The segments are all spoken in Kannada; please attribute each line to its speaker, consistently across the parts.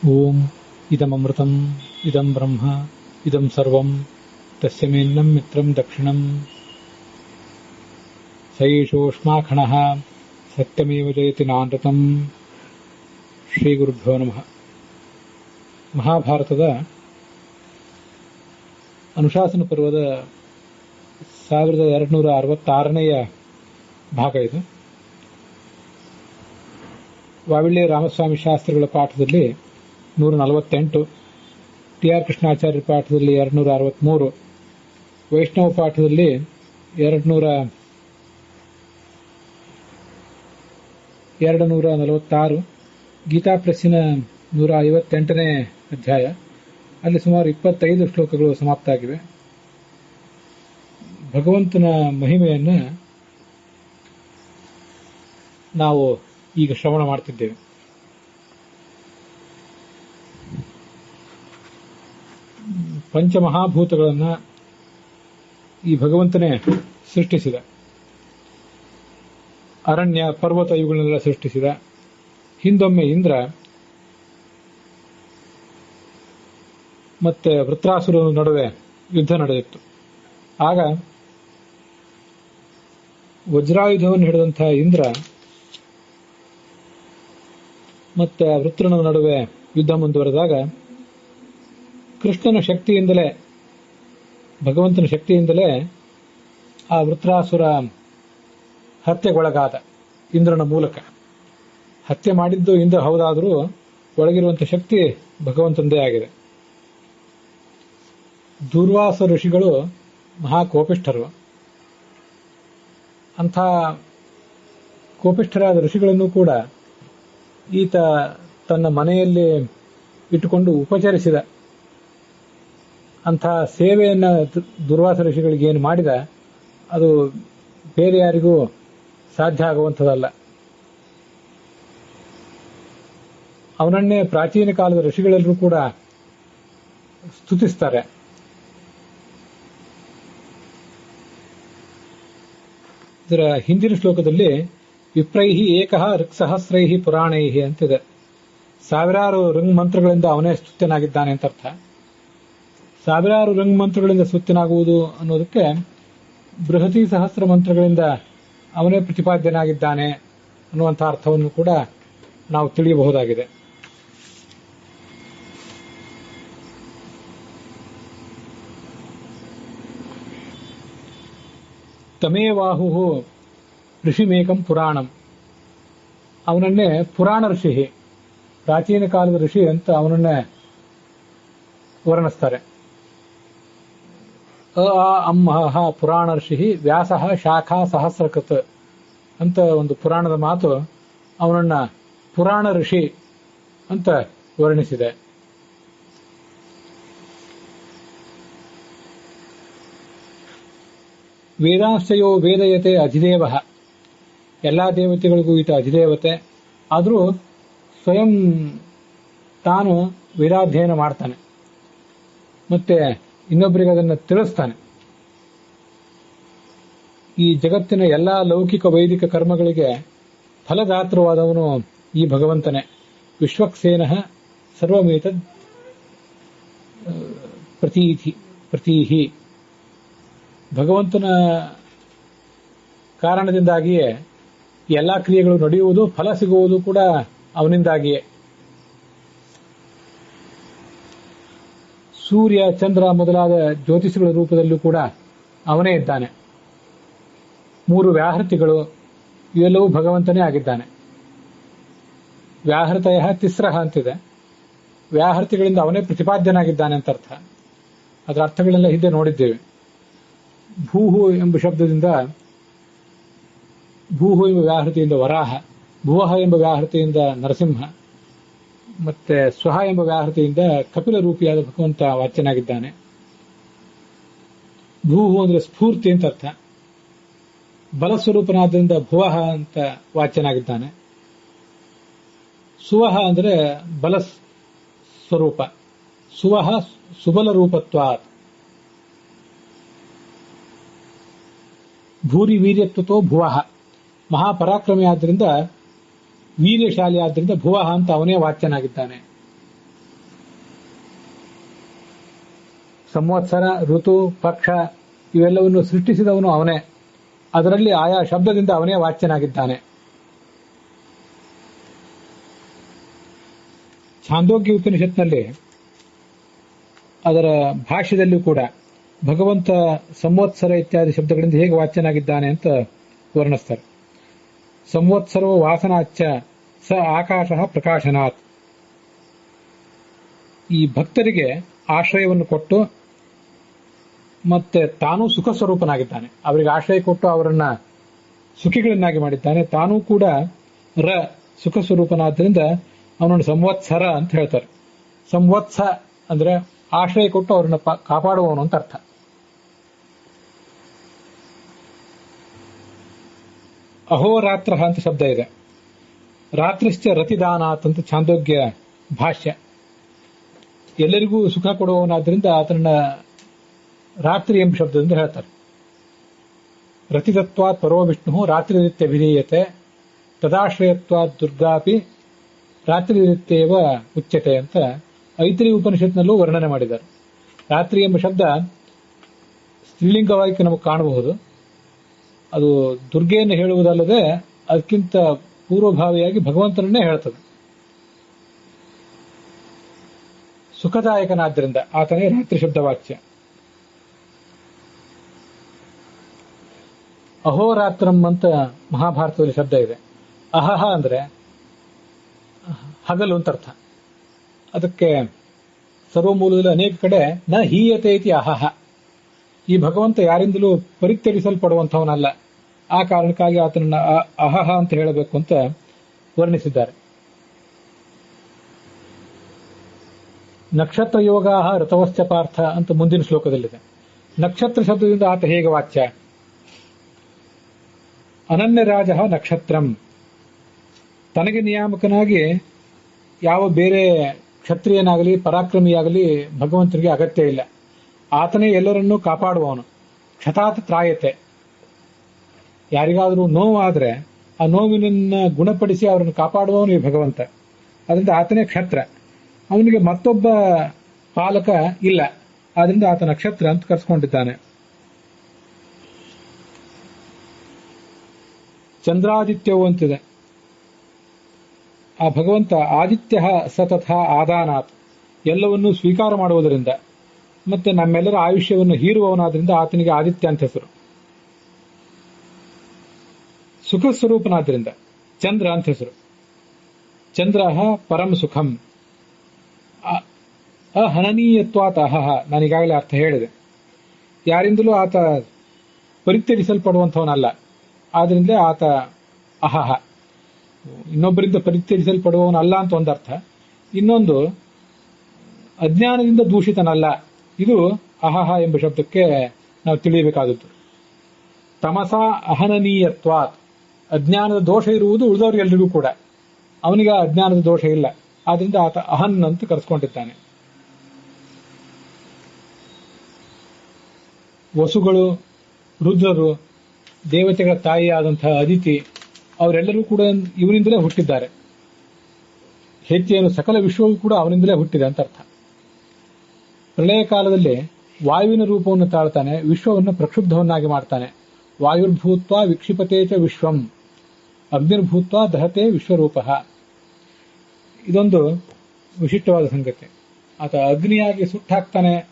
Speaker 1: ಓಂ ಇದಮೃತಂ ಇದಂ ಬ್ರಹ್ಮ ಇದಂ ಸರ್ವಂ ತಸ್ಯ ಮೇನ್ನಂ ಮಿತ್ರಂ ದಕ್ಷಿಣಂ ಸಯೇಷೋಷ್ಮಾಖಣಃ ಸತ್ಯಮೇವ ಜಯತಿ ನಾನೃತಂ. ಶ್ರೀ ಗುರುಭ್ಯೋ ನಮಃ. ಮಹಾಭಾರತದ ಅನುಶಾಸನ ಪರ್ವದ 1266ನೇಯ ಭಾಗ ಇದು. ವಾವಿಳ್ಳೆ ರಾಮಸ್ವಾಮಿ ಶಾಸ್ತ್ರಿಗಳ ಪಾಠದಲ್ಲಿ 148, ಟಿ ಆರ್ ಕೃಷ್ಣಾಚಾರ್ಯ ಪಾಠದಲ್ಲಿ 263, ವೈಷ್ಣವ ಪಾಠದಲ್ಲಿ 246, ಗೀತಾ ಪ್ರೆಸ್ಸಿನ 158ನೇ ಅಧ್ಯಾಯ. ಅಲ್ಲಿ ಸುಮಾರು 25 ಶ್ಲೋಕಗಳು ಸಮಾಪ್ತ ಆಗಿವೆ. ಭಗವಂತನ ಮಹಿಮೆಯನ್ನು ನಾವು ಈಗ ಶ್ರವಣ ಮಾಡ್ತಿದ್ದೇವೆ. ಪಂಚಮಹಾಭೂತಗಳನ್ನು ಈ ಭಗವಂತನೇ ಸೃಷ್ಟಿಸಿದ. ಅರಣ್ಯ ಪರ್ವತ ಇವುಗಳನ್ನೆಲ್ಲ ಸೃಷ್ಟಿಸಿದ. ಹಿಂದೊಮ್ಮೆ ಇಂದ್ರ ಮತ್ತೆ ವೃತ್ರಾಸುರನ ನಡುವೆ ಯುದ್ಧ ನಡೆದಿತ್ತು. ಆಗ ವಜ್ರಾಯುಧವನ್ನು ಹಿಡಿದಂತಹ ಇಂದ್ರ ಮತ್ತೆ ವೃತ್ರನ ನಡುವೆ ಯುದ್ಧ ಮುಂದುವರೆದಾಗ ಕೃಷ್ಣನ ಶಕ್ತಿಯಿಂದಲೇ, ಭಗವಂತನ ಶಕ್ತಿಯಿಂದಲೇ ಆ ವೃತ್ರಾಸುರ ಹತ್ಯೆಗೊಳಗಾದ. ಇಂದ್ರನ ಮೂಲಕ ಹತ್ಯೆ ಮಾಡಿದ್ದು ಇಂದ್ರ ಹೌದಾದರೂ ಒಳಗಿರುವಂತಹ ಶಕ್ತಿ ಭಗವಂತನದೇ ಆಗಿದೆ. ದುರ್ವಾಸ ಋಷಿಗಳು ಮಹಾಕೋಪಿಷ್ಠರು. ಅಂಥ ಕೋಪಿಷ್ಠರಾದ ಋಷಿಗಳನ್ನು ಕೂಡ ಈತ ತನ್ನ ಮನೆಯಲ್ಲಿ ಇಟ್ಟುಕೊಂಡು ಉಪಚರಿಸಿದ. ಅಂಥ ಸೇವೆಯನ್ನು ದುರ್ವಾಸ ಋಷಿಗಳಿಗೆ ಏನು ಮಾಡಿದ, ಅದು ಬೇರೆ ಯಾರಿಗೂ ಸಾಧ್ಯ ಆಗುವಂಥದ್ದಲ್ಲ. ಅವನನ್ನೇ ಪ್ರಾಚೀನ ಕಾಲದ ಋಷಿಗಳೆಲ್ಲರೂ ಕೂಡ ಸ್ತುತಿಸ್ತಾರೆ. ಇದರ ಹಿಂದಿನ ಶ್ಲೋಕದಲ್ಲಿ ವಿಪ್ರೈಹಿ ಏಕಃ ಋಕ್ಸಹಸ್ರೈಹಿ ಪುರಾಣೈಹಿ ಅಂತಿದೆ. ಸಾವಿರಾರು ಋಂಗ್ ಮಂತ್ರಗಳಿಂದ ಅವನೇ ಸ್ತುತ್ಯನಾಗಿದ್ದಾನೆ ಅಂತ ಅರ್ಥ. ಸಾವಿರಾರು ರಂಗ್ ಮಂತ್ರಗಳಿಂದ ಸ್ತುತ್ಯನಾಗುವುದು ಅನ್ನೋದಕ್ಕೆ ಬೃಹತಿ ಸಹಸ್ರ ಮಂತ್ರಗಳಿಂದ ಅವನೇ ಪ್ರತಿಪಾದ್ಯನಾಗಿದ್ದಾನೆ ಅನ್ನುವಂಥ ಅರ್ಥವನ್ನು ಕೂಡ ನಾವು ತಿಳಿಯಬಹುದಾಗಿದೆ. ತಮೇವಾಹು ಋಷಿಮೇಕಂ ಪುರಾಣಂ. ಅವನನ್ನೇ ಪುರಾಣ ಋಷಿ, ಪ್ರಾಚೀನ ಕಾಲದ ಋಷಿ ಅಂತ ಅವನನ್ನೇ ವರ್ಣಿಸ್ತಾರೆ. ಅಮ್ಮಹ ಪುರಾಣ ಋಷಿ ವ್ಯಾಸ ಶಾಖಾ ಸಹಸ್ರಕೃತ್ ಅಂತ ಒಂದು ಪುರಾಣದ ಮಾತು ಅವನನ್ನ ಪುರಾಣ ಋಷಿ ಅಂತ ವರ್ಣಿಸಿದೆ. ವೇದಾಂಶಯೋ ವೇದಯತೆ ಅಧಿದೇವ. ಎಲ್ಲಾ ದೇವತೆಗಳಿಗೂ ಈತ ಅಧಿದೇವತೆ. ಆದರೂ ಸ್ವಯಂ ತಾನು ವೇದಾಧ್ಯಯನ ಮಾಡ್ತಾನೆ, ಮತ್ತೆ ಇನ್ನೊಬ್ಬರಿಗೆ ಅದನ್ನು ತಿಳಿಸ್ತಾನೆ. ಈ ಜಗತ್ತಿನ ಎಲ್ಲಾ ಲೌಕಿಕ ವೈದಿಕ ಕರ್ಮಗಳಿಗೆ ಫಲದಾತೃವಾದವನು ಈ ಭಗವಂತನೇ. ವಿಶ್ವಕ್ಸೇನಃ ಸರ್ವಮೇತದ್ ಪ್ರತೀಹಿ. ಭಗವಂತನ ಕಾರಣದಿಂದಾಗಿಯೇ ಎಲ್ಲಾ ಕ್ರಿಯೆಗಳು ನಡೆಯುವುದು, ಫಲ ಸಿಗುವುದು ಕೂಡ ಅವನಿಂದಾಗಿಯೇ. ಸೂರ್ಯ, ಚಂದ್ರ ಮೊದಲಾದ ಜ್ಯೋತಿಷಿಗಳ ರೂಪದಲ್ಲೂ ಕೂಡ ಅವನೇ ಇದ್ದಾನೆ. 3 ವ್ಯಾಹೃತಿಗಳು ಇವೆಲ್ಲವೂ ಭಗವಂತನೇ ಆಗಿದ್ದಾನೆ. ವ್ಯಾಹೃತಯ ತಿಸ್ರಹ ಅಂತಿದೆ. ವ್ಯಾಹೃತಿಗಳಿಂದ ಅವನೇ ಪ್ರತಿಪಾದ್ಯನಾಗಿದ್ದಾನೆ ಅಂತ ಅರ್ಥ. ಅದರ ಅರ್ಥಗಳೆಲ್ಲ ಹಿಂದೆ ನೋಡಿದ್ದೇವೆ. ಭೂಹು ಎಂಬ ಶಬ್ದದಿಂದ, ಭೂಹು ಎಂಬ ವ್ಯಾಹೃತಿಯಿಂದ ವರಾಹ, ಭುವಃ ಎಂಬ ವ್ಯಾಹೃತಿಯಿಂದ ನರಸಿಂಹ, ಮತ್ತೆ ಸ್ವಹ ಎಂಬ ವ್ಯಾಹೃತಿಯಿಂದ ಕಪಿಲ ರೂಪಿಯಾದ ಭಗವಂತ ವಾಚ್ಯನಾಗಿದ್ದಾನೆ. ಭೂಹು ಅಂದ್ರೆ ಸ್ಫೂರ್ತಿ ಅಂತ ಅರ್ಥ. ಬಲಸ್ವರೂಪನಾದ್ದರಿಂದ ಭುವಃ ಅಂತ ವಾಚ್ಯನಾಗಿದ್ದಾನೆ. ಸುವಹ ಅಂದ್ರೆ ಬಲ ಸ್ವರೂಪ. ಸುವಹ ಸುಬಲ ರೂಪತ್ವಾತ್. ಭೂರಿ ವೀರ್ಯತ್ವತೋ ಭುವಃ. ಮಹಾಪರಾಕ್ರಮಿ ಆದ್ದರಿಂದ, ವೀರ್ಯಶಾಲಿ ಆದ್ದರಿಂದ ಭುವಃ ಅಂತ ಅವನೇ ವಾಚ್ಯನಾಗಿದ್ದಾನೆ. ಸಂವತ್ಸರ, ಋತು, ಪಕ್ಷ ಇವೆಲ್ಲವನ್ನು ಸೃಷ್ಟಿಸಿದವನು ಅವನೇ. ಅದರಲ್ಲಿ ಆಯಾ ಶಬ್ದದಿಂದ ಅವನೇ ವಾಚ್ಯನಾಗಿದ್ದಾನೆ. ಛಾಂದೋಗ್ಯ ಉಪನಿಷತ್ನಲ್ಲಿ ಅದರ ಭಾಷ್ಯದಲ್ಲೂ ಕೂಡ ಭಗವಂತ ಸಂವತ್ಸರ ಇತ್ಯಾದಿ ಶಬ್ದಗಳಿಂದ ಹೇಗೆ ವಾಚ್ಯನಾಗಿದ್ದಾನೆ ಅಂತ ವರ್ಣಿಸ್ತಾರೆ. ಸಂವತ್ಸರೋ ವಾಸನಾಚ್ಚ ಸ ಆಕಾಶ ಪ್ರಕಾಶನಾತ್. ಈ ಭಕ್ತರಿಗೆ ಆಶ್ರಯವನ್ನು ಕೊಟ್ಟು ಮತ್ತೆ ತಾನೂ ಸುಖ ಸ್ವರೂಪನಾಗಿದ್ದಾನೆ. ಅವರಿಗೆ ಆಶ್ರಯ ಕೊಟ್ಟು ಅವರನ್ನ ಸುಖಿಗಳನ್ನಾಗಿ ಮಾಡಿದ್ದಾನೆ. ತಾನೂ ಕೂಡ ಸುಖ ಸ್ವರೂಪನಾದ್ರಿಂದ ಅವನನ್ನು ಸಂವತ್ಸರ ಅಂತ ಹೇಳ್ತಾರೆ. ಸಂವತ್ಸ ಅಂದ್ರೆ ಆಶ್ರಯ ಕೊಟ್ಟು ಅವರನ್ನ ಕಾಪಾಡುವವನು ಅಂತ ಅರ್ಥ. ಅಹೋರಾತ್ರ ಅಂತ ಶಬ್ದ ಇದೆ. ರಾತ್ರಿಶ್ಚ ರತಿದಾನಾತ್ ಅಂತ ಛಾಂದೋಗ್ಯ ಭಾಷ್ಯ. ಎಲ್ಲರಿಗೂ ಸುಖ ಕೊಡುವವನಾದ್ರಿಂದ ಆತನ ರಾತ್ರಿ ಎಂಬ ಶಬ್ದದಿಂದ ಹೇಳ್ತಾರೆ. ರತಿತತ್ವಾತ್ ಪರೋ ವಿಷ್ಣು ರಾತ್ರಿರಿತ್ಯ ವಿಧೀಯತೆ ತದಾಶ್ರಯತ್ವಾತ್ ದುರ್ಗಾಪಿ ರಾತ್ರಿರಿತ್ಯೇವ ಉಚ್ಯತೆ ಅಂತ ಐತ್ರಿ ಉಪನಿಷತ್ನಲ್ಲೂ ವರ್ಣನೆ ಮಾಡಿದ್ದಾರೆ. ರಾತ್ರಿ ಎಂಬ ಶಬ್ದ ಸ್ತ್ರೀಲಿಂಗವಾಗಿ ನಮಗೆ ಕಾಣಬಹುದು. ಅದು ದುರ್ಗೆಯನ್ನು ಹೇಳುವುದಲ್ಲದೆ ಅದಕ್ಕಿಂತ ಪೂರ್ವಭಾವಿಯಾಗಿ ಭಗವಂತನನ್ನೇ ಹೇಳ್ತದೆ. ಸುಖದಾಯಕನಾದ್ದರಿಂದ ಆತನೇ ರಾತ್ರಿ ಶಬ್ದವಾಚ್ಯ. ಅಹೋರಾತ್ರಂ ಅಂತ ಮಹಾಭಾರತದಲ್ಲಿ ಶಬ್ದ ಇದೆ. ಅಹಹ ಅಂದ್ರೆ ಹಗಲು ಅಂತ ಅರ್ಥ. ಅದಕ್ಕೆ ಸರ್ವಮೂಲದಲ್ಲಿ ಅನೇಕ ಕಡೆ ನ ಹೀಯತೆ ಇತಿ ಅಹಹ. ಈ ಭಗವಂತ ಯಾರಿಂದಲೂ ಪರಿತ್ಯಜಿಸಲ್ಪಡುವಂಥವನಲ್ಲ. ಆ ಕಾರಣಕ್ಕಾಗಿ ಆತನನ್ನ ಅಹಹ ಅಂತ ಹೇಳಬೇಕು ಅಂತ ವರ್ಣಿಸಿದ್ದಾರೆ. ನಕ್ಷತ್ರ ಯೋಗ ಋತವಶ್ಚ ಪಾರ್ಥ ಅಂತ ಮುಂದಿನ ಶ್ಲೋಕದಲ್ಲಿದೆ. ನಕ್ಷತ್ರ ಶಬ್ದದಿಂದ ಆತ ಹೇಗೆ ವಾಚ್ಯ? ಅನನ್ಯ ರಾಜ ನಕ್ಷತ್ರಂ. ತನಗೆ ನಿಯಾಮಕನಾಗಿ ಯಾವ ಬೇರೆ ಕ್ಷತ್ರಿಯನಾಗಲಿ ಪರಾಕ್ರಮಿಯಾಗಲಿ ಭಗವಂತನಿಗೆ ಅಗತ್ಯ ಇಲ್ಲ. ಆತನೇ ಎಲ್ಲರನ್ನೂ ಕಾಪಾಡುವವನು. ಕ್ಷತಾತ್ ತ್ರಾಯತೆ. ಯಾರಿಗಾದರೂ ನೋವಾದ್ರೆ ಆ ನೋವಿನನ್ನ ಗುಣಪಡಿಸಿ ಅವರನ್ನು ಕಾಪಾಡುವವನು ಈ ಭಗವಂತ. ಅದರಿಂದ ಆತನೇ ಕ್ಷತ್ರ. ಅವನಿಗೆ ಮತ್ತೊಬ್ಬ ಪಾಲಕ ಇಲ್ಲ. ಆದ್ರಿಂದ ಆತ ನಕ್ಷತ್ರ ಅಂತ ಕರೆಸ್ಕೊಂಡಿದ್ದಾನೆ. ಚಂದ್ರಾದಿತ್ಯವು ಅಂತಿದೆ. ಆ ಭಗವಂತ ಆದಿತ್ಯ ಸತತ ಆದಾನಾತ್. ಎಲ್ಲವನ್ನೂ ಸ್ವೀಕಾರ ಮಾಡುವುದರಿಂದ ಮತ್ತೆ ನಮ್ಮೆಲ್ಲರ ಆಯುಷ್ಯವನ್ನು ಹೀರುವವನಾದ್ರಿಂದ ಆತನಿಗೆ ಆದಿತ್ಯ ಅಂತ ಹೆಸರು. ಸುಖ ಸ್ವರೂಪನಾದ್ರಿಂದ ಚಂದ್ರ ಅಂತ ಹೆಸರು. ಚಂದ್ರ ಪರಂ ಸುಖಂ. ಅಹನನೀಯತ್ವಾತ್ ಅಹಹ. ನಾನೀಗಾಗಲೇ ಅರ್ಥ ಹೇಳಿದೆ. ಯಾರಿಂದಲೂ ಆತ ಪರಿತ್ಯಜಿಸಲ್ಪಡುವಂಥವನಲ್ಲ. ಆದ್ರಿಂದ ಆತ ಅಹಹ. ಇನ್ನೊಬ್ಬರಿಂದ ಪರಿತ್ಯಜಿಸಲ್ಪಡುವವನಲ್ಲ ಅಂತ ಒಂದರ್ಥ. ಇನ್ನೊಂದು ಅಜ್ಞಾನದಿಂದ ದೂಷಿತನಲ್ಲ. ಇದು ಅಹಹ ಎಂಬ ಶಬ್ದಕ್ಕೆ ನಾವು ತಿಳಿಯಬೇಕಾದದ್ದು. ತಮಸ ಅಹನನೀಯತ್ವಾತ್. ಅಜ್ಞಾನದ ದೋಷ ಇರುವುದು ಉಳಿದವರಿಗೆಲ್ಲರಿಗೂ ಕೂಡ. ಅವನಿಗೆ ಅಜ್ಞಾನದ ದೋಷ ಇಲ್ಲ. ಆದ್ರಿಂದ ಆತ ಅಹನ್ ಅಂತ ಕರೆಸ್ಕೊಂಡಿದ್ದಾನೆ. ವಸುಗಳು, ರುದ್ರರು, ದೇವತೆಗಳ ತಾಯಿಯಾದಂತಹ ಅದಿತಿ ಅವರೆಲ್ಲರೂ ಕೂಡ ಇವನಿಂದಲೇ ಹುಟ್ಟಿದ್ದಾರೆ. ಹೆಚ್ಚೇನು ಸಕಲ ವಿಶ್ವವೂ ಕೂಡ ಅವನಿಂದಲೇ ಹುಟ್ಟಿದೆ ಅಂತ ಅರ್ಥ. ಪ್ರಳಯ ಕಾಲದಲ್ಲಿ ವಾಯುವಿನ ರೂಪವನ್ನು ತಾಳ್ತಾನೆ, ವಿಶ್ವವನ್ನು ಪ್ರಕ್ಷುಬ್ಧವನ್ನಾಗಿ ಮಾಡ್ತಾನೆ. ವಾಯುರ್ಭೂತ್ವ ವಿಕ್ಷಿಪತೆ ಚ ವಿಶ್ವಂ ಅಗ್ನಿರ್ಭೂತ್ವ ದಹತೆ ವಿಶ್ವರೂಪ. ಇದೊಂದು ವಿಶಿಷ್ಟವಾದ ಸಂಗತಿ. ಆತ ಅಗ್ನಿಯಾಗಿ ಸುಟ್ಟಾಕ್ತಾನೆ,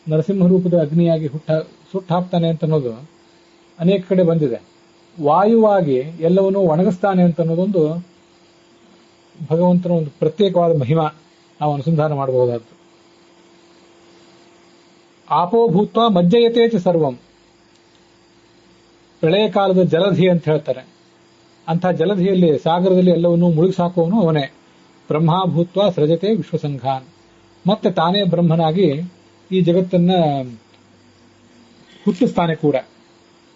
Speaker 1: ನರಸಿಂಹ ರೂಪದ ಅಗ್ನಿಯಾಗಿ ಸುಟ್ಟಾಕ್ತಾನೆ ಅಂತ ಅನ್ನೋದು ಅನೇಕ ಕಡೆ ಬಂದಿದೆ. ವಾಯುವಾಗಿ ಎಲ್ಲವನ್ನೂ ಒಣಗಿಸ್ತಾನೆ ಅಂತ ಅನ್ನೋದೊಂದು ಭಗವಂತನ ಒಂದು ಪ್ರತ್ಯೇಕವಾದ ಮಹಿಮಾ ನಾವು ಅನುಸಂಧಾನ ಮಾಡಬಹುದಾದ್ದು. ಆಪೋಭೂತ್ವ ಮಜ್ಜಯತೆ ಚ ಸರ್ವಂ. ಪ್ರಳಯ ಕಾಲದ ಜಲಧಿ ಅಂತ ಹೇಳ್ತಾರೆ. ಅಂಥ ಜಲಧಿಯಲ್ಲಿ ಸಾಗರದಲ್ಲಿ ಎಲ್ಲವನ್ನೂ ಮುಳುಗಿಸಾಕುವವನು ಅವನೇ. ಬ್ರಹ್ಮಾಭೂತ್ವ ಸೃಜತೆ ವಿಶ್ವಸಂಘಾನ್. ಮತ್ತೆ ತಾನೇ ಬ್ರಹ್ಮನಾಗಿ ಈ ಜಗತ್ತನ್ನ ಹುಟ್ಟಿಸ್ತಾನೆ ಕೂಡ.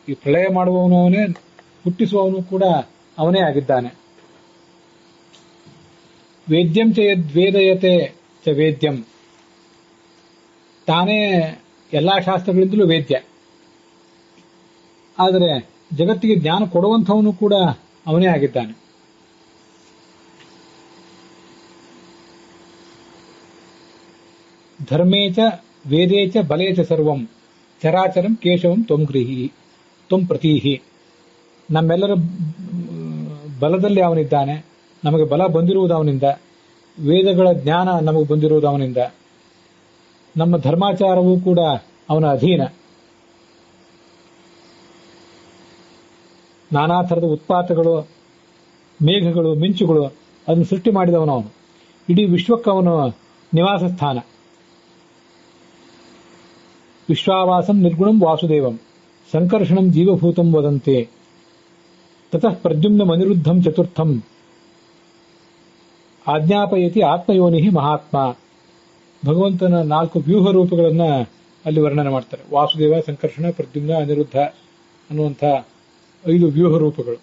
Speaker 1: ಈ ಪ್ರಳಯ ಮಾಡುವವನು ಅವನೇ, ಹುಟ್ಟಿಸುವವನು ಕೂಡ ಅವನೇ ಆಗಿದ್ದಾನೆ. ವೇದ್ಯಂ ಚ ಯದ್ವೇದಯತೆ ಚ ವೇದ್ಯಂ. ತಾನೇ ಎಲ್ಲಾ ಶಾಸ್ತ್ರಗಳಿಂದಲೂ ವೇದ್ಯ. ಆದರೆ ಜಗತ್ತಿಗೆ ಜ್ಞಾನ ಕೊಡುವಂಥವನು ಕೂಡ ಅವನೇ ಆಗಿದ್ದಾನೆ. ಧರ್ಮೇ ಚ ವೇದೇ ಚ ಬಲೇ ಚ ಸರ್ವಂ ಚರಾಚರಂ ಕೇಶವಂ ತ್ವಂ ಪ್ರತೀಹಿ. ನಮ್ಮೆಲ್ಲರ ಬಲದಲ್ಲಿ ಅವನಿದ್ದಾನೆ, ನಮಗೆ ಬಲ ಬಂದಿರುವುದು ಅವನಿಂದ, ವೇದಗಳ ಜ್ಞಾನ ನಮಗೆ ಬಂದಿರುವುದು ಅವನಿಂದ, ನಮ್ಮ ಧರ್ಮಾಚಾರವೂ ಕೂಡ ಅವನ ಅಧೀನ. ನಾನಾ ಥರದ ಉತ್ಪಾತಗಳು, ಮೇಘಗಳು, ಮಿಂಚುಗಳು ಅದನ್ನು ಸೃಷ್ಟಿ ಮಾಡಿದವನು ಅವನು. ಇಡೀ ವಿಶ್ವಕ್ಕವನು ನಿವಾಸ ಸ್ಥಾನ. ವಿಶ್ವಾವಾಸಂ ನಿರ್ಗುಣಂ ವಾಸುದೇವಂ ಸಂಕರ್ಷಣಂ ಜೀವಭೂತಂ ವದಂತೆ ತತಃ ಪ್ರದ್ಯುಮ್ನ ಅನಿರುದ್ಧಂ ಚತುರ್ಥಂ ಆಜ್ಞಾಪಯತಿ ಆತ್ಮಯೋನಿ ಮಹಾತ್ಮ. ಭಗವಂತನ 4 ವ್ಯೂಹ ರೂಪಗಳನ್ನ ಅಲ್ಲಿ ವರ್ಣನೆ ಮಾಡ್ತಾರೆ. ವಾಸುದೇವ, ಸಂಕರ್ಷಣ, ಪ್ರದ್ಯುಮ್ನ, ಅನಿರುದ್ಧ ಅನ್ನುವಂಥ 5 ವ್ಯೂಹ ರೂಪಗಳು.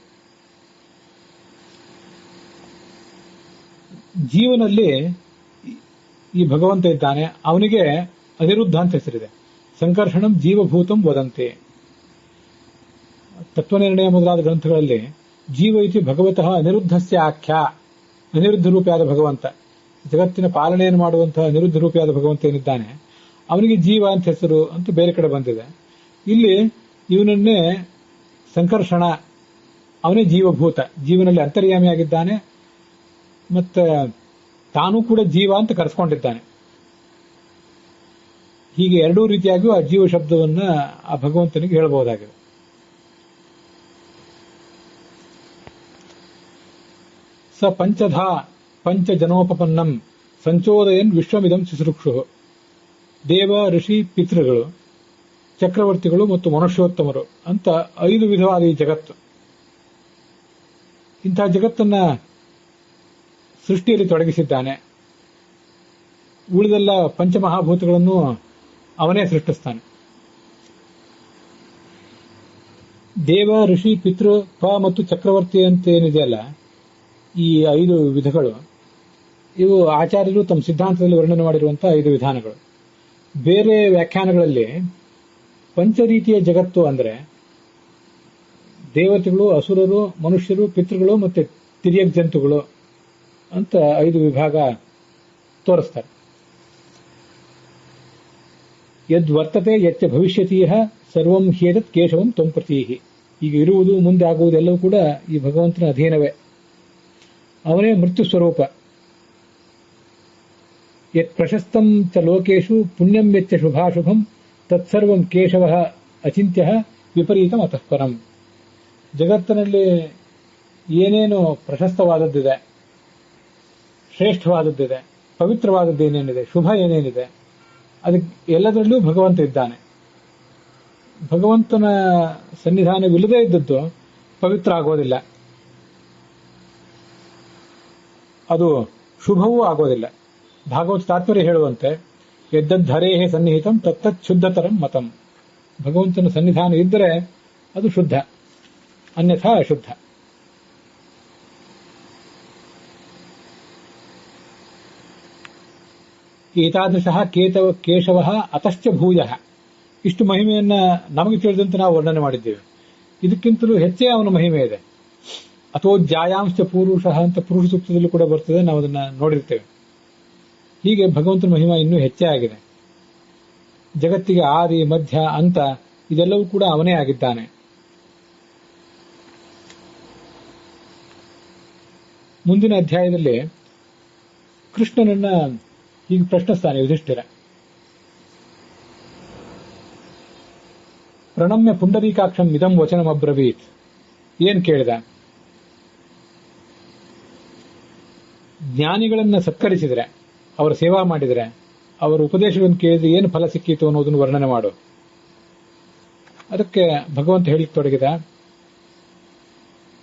Speaker 1: ಜೀವನಲ್ಲಿ ಈ ಭಗವಂತ ಇದ್ದಾನೆ, ಅವನಿಗೆ ಅನಿರುದ್ಧ ಅಂತ ಹೆಸರಿದೆ. ಸಂಕರ್ಷಣಂ ಜೀವಭೂತಂ ವದಂತೆ. ತತ್ವನಿರ್ಣಯ ಮೊದಲಾದ ಗ್ರಂಥಗಳಲ್ಲಿ ಜೀವ ಇತಿ ಭಗವತಃ ಅನಿರುದ್ಧಸ್ಯ ಆಖ್ಯ. ಅನಿರುದ್ಧ ರೂಪಿಯಾದ ಭಗವಂತ, ಜಗತ್ತಿನ ಪಾಲನೆಯನ್ನು ಮಾಡುವಂತಹ ಅನಿರುದ್ಧ ರೂಪಿಯಾದ ಭಗವಂತ ಏನಿದ್ದಾನೆ ಅವನಿಗೆ ಜೀವ ಅಂತ ಹೆಸರು ಅಂತ ಬೇರೆ ಕಡೆ ಬಂದಿದೆ. ಇಲ್ಲಿ ಇವನನ್ನೇ ಸಂಕರ್ಷಣ, ಅವನೇ ಜೀವಭೂತ, ಜೀವನಲ್ಲಿ ಅಂತರ್ಯಾಮಿಯಾಗಿದ್ದಾನೆ, ಮತ್ತೆ ತಾನೂ ಕೂಡ ಜೀವ ಅಂತ ಕರೆಸ್ಕೊಂಡಿದ್ದಾನೆ. ಹೀಗೆ ಎರಡೂ ರೀತಿಯಾಗಿಯೂ ಆ ಜೀವ ಶಬ್ದವನ್ನ ಆ ಭಗವಂತನಿಗೆ ಹೇಳಬಹುದಾಗಿದೆ. ಸ ಪಂಚಧಾ ಪಂಚಜನೋಪಪನ್ನಂ ಸಂಚೋದಯನ್ ವಿಶ್ವಮಿದಂ ಶುಶ್ರೂಕ್ಷು. ದೇವ, ಋಷಿ, ಪಿತೃಗಳು, ಚಕ್ರವರ್ತಿಗಳು ಮತ್ತು ಮನುಷ್ಯೋತ್ತಮರು ಅಂತ 5 ವಿಧವಾದ ಈ ಜಗತ್ತು. ಇಂತಹ ಜಗತ್ತನ್ನ ಸೃಷ್ಟಿಯಲ್ಲಿ ತೊಡಗಿಸಿದ್ದಾನೆ. ಉಳಿದೆಲ್ಲ ಪಂಚಮಹಾಭೂತಗಳನ್ನು ಅವನೇ ಸೃಷ್ಟಿಸ್ತಾನೆ. ದೇವ, ಋಷಿ, ಪಿತೃ, ಪ ಮತ್ತು ಚಕ್ರವರ್ತಿ ಅಂತ ಏನಿದೆಯಲ್ಲ, ಈ 5 ವಿಧಗಳು, ಇವು ಆಚಾರ್ಯರು ತಮ್ಮ ಸಿದ್ಧಾಂತದಲ್ಲಿ ವರ್ಣನೆ ಮಾಡಿರುವಂತಹ 5 ವಿಧಾನಗಳು. ಬೇರೆ ವ್ಯಾಖ್ಯಾನಗಳಲ್ಲಿ ಪಂಚರೀತಿಯ ಜಗತ್ತು ಅಂದ್ರೆ ದೇವತೆಗಳು, ಅಸುರರು, ಮನುಷ್ಯರು, ಪಿತೃಗಳು ಮತ್ತೆ ತಿರ್ಯಕ್ ಜಂತುಗಳು ಅಂತ 5 ವಿಭಾಗ ತೋರಿಸ್ತಾರೆ. ಯದ್ವರ್ತತೆ ಯಚ್ಚ ಭವಿಷ್ಯತೀಹ ಸರ್ವಂ ಹ್ಯೇತತ್ ಕೇಶವಂ ತ್ವಂ ಪ್ರತೀಹಿ. ಈಗ ಇರುವುದು, ಮುಂದೆ ಆಗುವುದೆಲ್ಲವೂ ಕೂಡ ಈ ಭಗವಂತನ ಅಧೀನವೇ. ಅವನೇ ಮೃತ್ಯು ಸ್ವರೂಪ. ಯತ್ ಪ್ರಶಸ್ತಂ ಚ ಲೋಕೇಶು ಪುಣ್ಯಂ ವೆಚ್ಚ ಶುಭಾಶುಭಂ ತತ್ಸರ್ವಂ ಕೇಶವಃ ಅಚಿಂತ್ಯಃ ವಿಪರೀತಂ ಅತಃಪರಂ. ಜಗತ್ತಿನಲ್ಲಿ ಏನೇನು ಪ್ರಶಸ್ತವಾದದ್ದಿದೆ, ಶ್ರೇಷ್ಠವಾದದ್ದಿದೆ, ಪವಿತ್ರವಾದದ್ದು ಏನೇನಿದೆ, ಶುಭ ಏನೇನಿದೆ, ಅದಕ್ಕೆ ಎಲ್ಲದರಲ್ಲೂ ಭಗವಂತ ಇದ್ದಾನೆ. ಭಗವಂತನ ಸನ್ನಿಧಾನವಿಲ್ಲದೇ ಇದ್ದದ್ದು ಪವಿತ್ರ ಆಗೋದಿಲ್ಲ, ಅದು ಶುಭವೂ ಆಗೋದಿಲ್ಲ. ಭಾಗವತ ತಾತ್ಪರ್ಯ ಹೇಳುವಂತೆ ಯದ್ದದ್ಧರೇಹೇ ಸನ್ನಿಹಿತಂ ತತ್ತತ್ ಶುದ್ಧತರಂ ಮತಂ. ಭಗವಂತನ ಸನ್ನಿಧಾನ ಇದ್ದರೆ ಅದು ಶುದ್ಧ, ಅನ್ಯಥಾ ಅಶುದ್ಧ. ಏತಾದೃಶಃ ಕೇಶವಃ ಅತಶ್ಚ ಭೂಯಃ. ಇಷ್ಟು ಮಹಿಮೆಯನ್ನ ನಮಗೆ ತಿಳಿದಂತೆ ನಾವು ವರ್ಣನೆ ಮಾಡಿದ್ದೇವೆ. ಇದಕ್ಕಿಂತಲೂ ಹೆಚ್ಚೇ ಅವನ ಮಹಿಮೆ ಇದೆ. ಅಥೋ ಜಾಯಾಂಶ ಪೂರುಷಃ ಅಂತ ಪುರುಷ ಸೂಕ್ತದಲ್ಲೂ ಕೂಡ ಬರ್ತದೆ, ನಾವು ಅದನ್ನ ನೋಡಿರ್ತೇವೆ. ಹೀಗೆ ಭಗವಂತನ ಮಹಿಮಾ ಇನ್ನೂ ಹೆಚ್ಚೇ ಆಗಿದೆ. ಜಗತ್ತಿಗೆ ಆದಿ, ಮಧ್ಯ, ಅಂತ ಇದೆಲ್ಲವೂ ಕೂಡ ಅವನೇ ಆಗಿದ್ದಾನೆ. ಮುಂದಿನ ಅಧ್ಯಾಯದಲ್ಲಿ ಕೃಷ್ಣನನ್ನ ಹೀಗೆ ಪ್ರಶ್ನಿಸ್ತಾನೆ ಯುಧಿಷ್ಠಿರ. ಪ್ರಣಮ್ಯ ಪುಂಡರೀಕಾಕ್ಷಂ ಇದಂ ವಚನಮಬ್ರವೀತ್. ಏನ್ ಕೇಳಿದ? ಜ್ಞಾನಿಗಳನ್ನ ಸತ್ಕರಿಸಿದ್ರೆ, ಅವರ ಸೇವಾ ಮಾಡಿದರೆ, ಅವರ ಉಪದೇಶಗಳನ್ನು ಕೇಳಿದ್ರೆ ಏನು ಫಲ ಸಿಕ್ಕಿತು ಅನ್ನೋದನ್ನು ವರ್ಣನೆ ಮಾಡು. ಅದಕ್ಕೆ ಭಗವಂತ ಹೇಳಿಕ್ ತೊಡಗಿದ,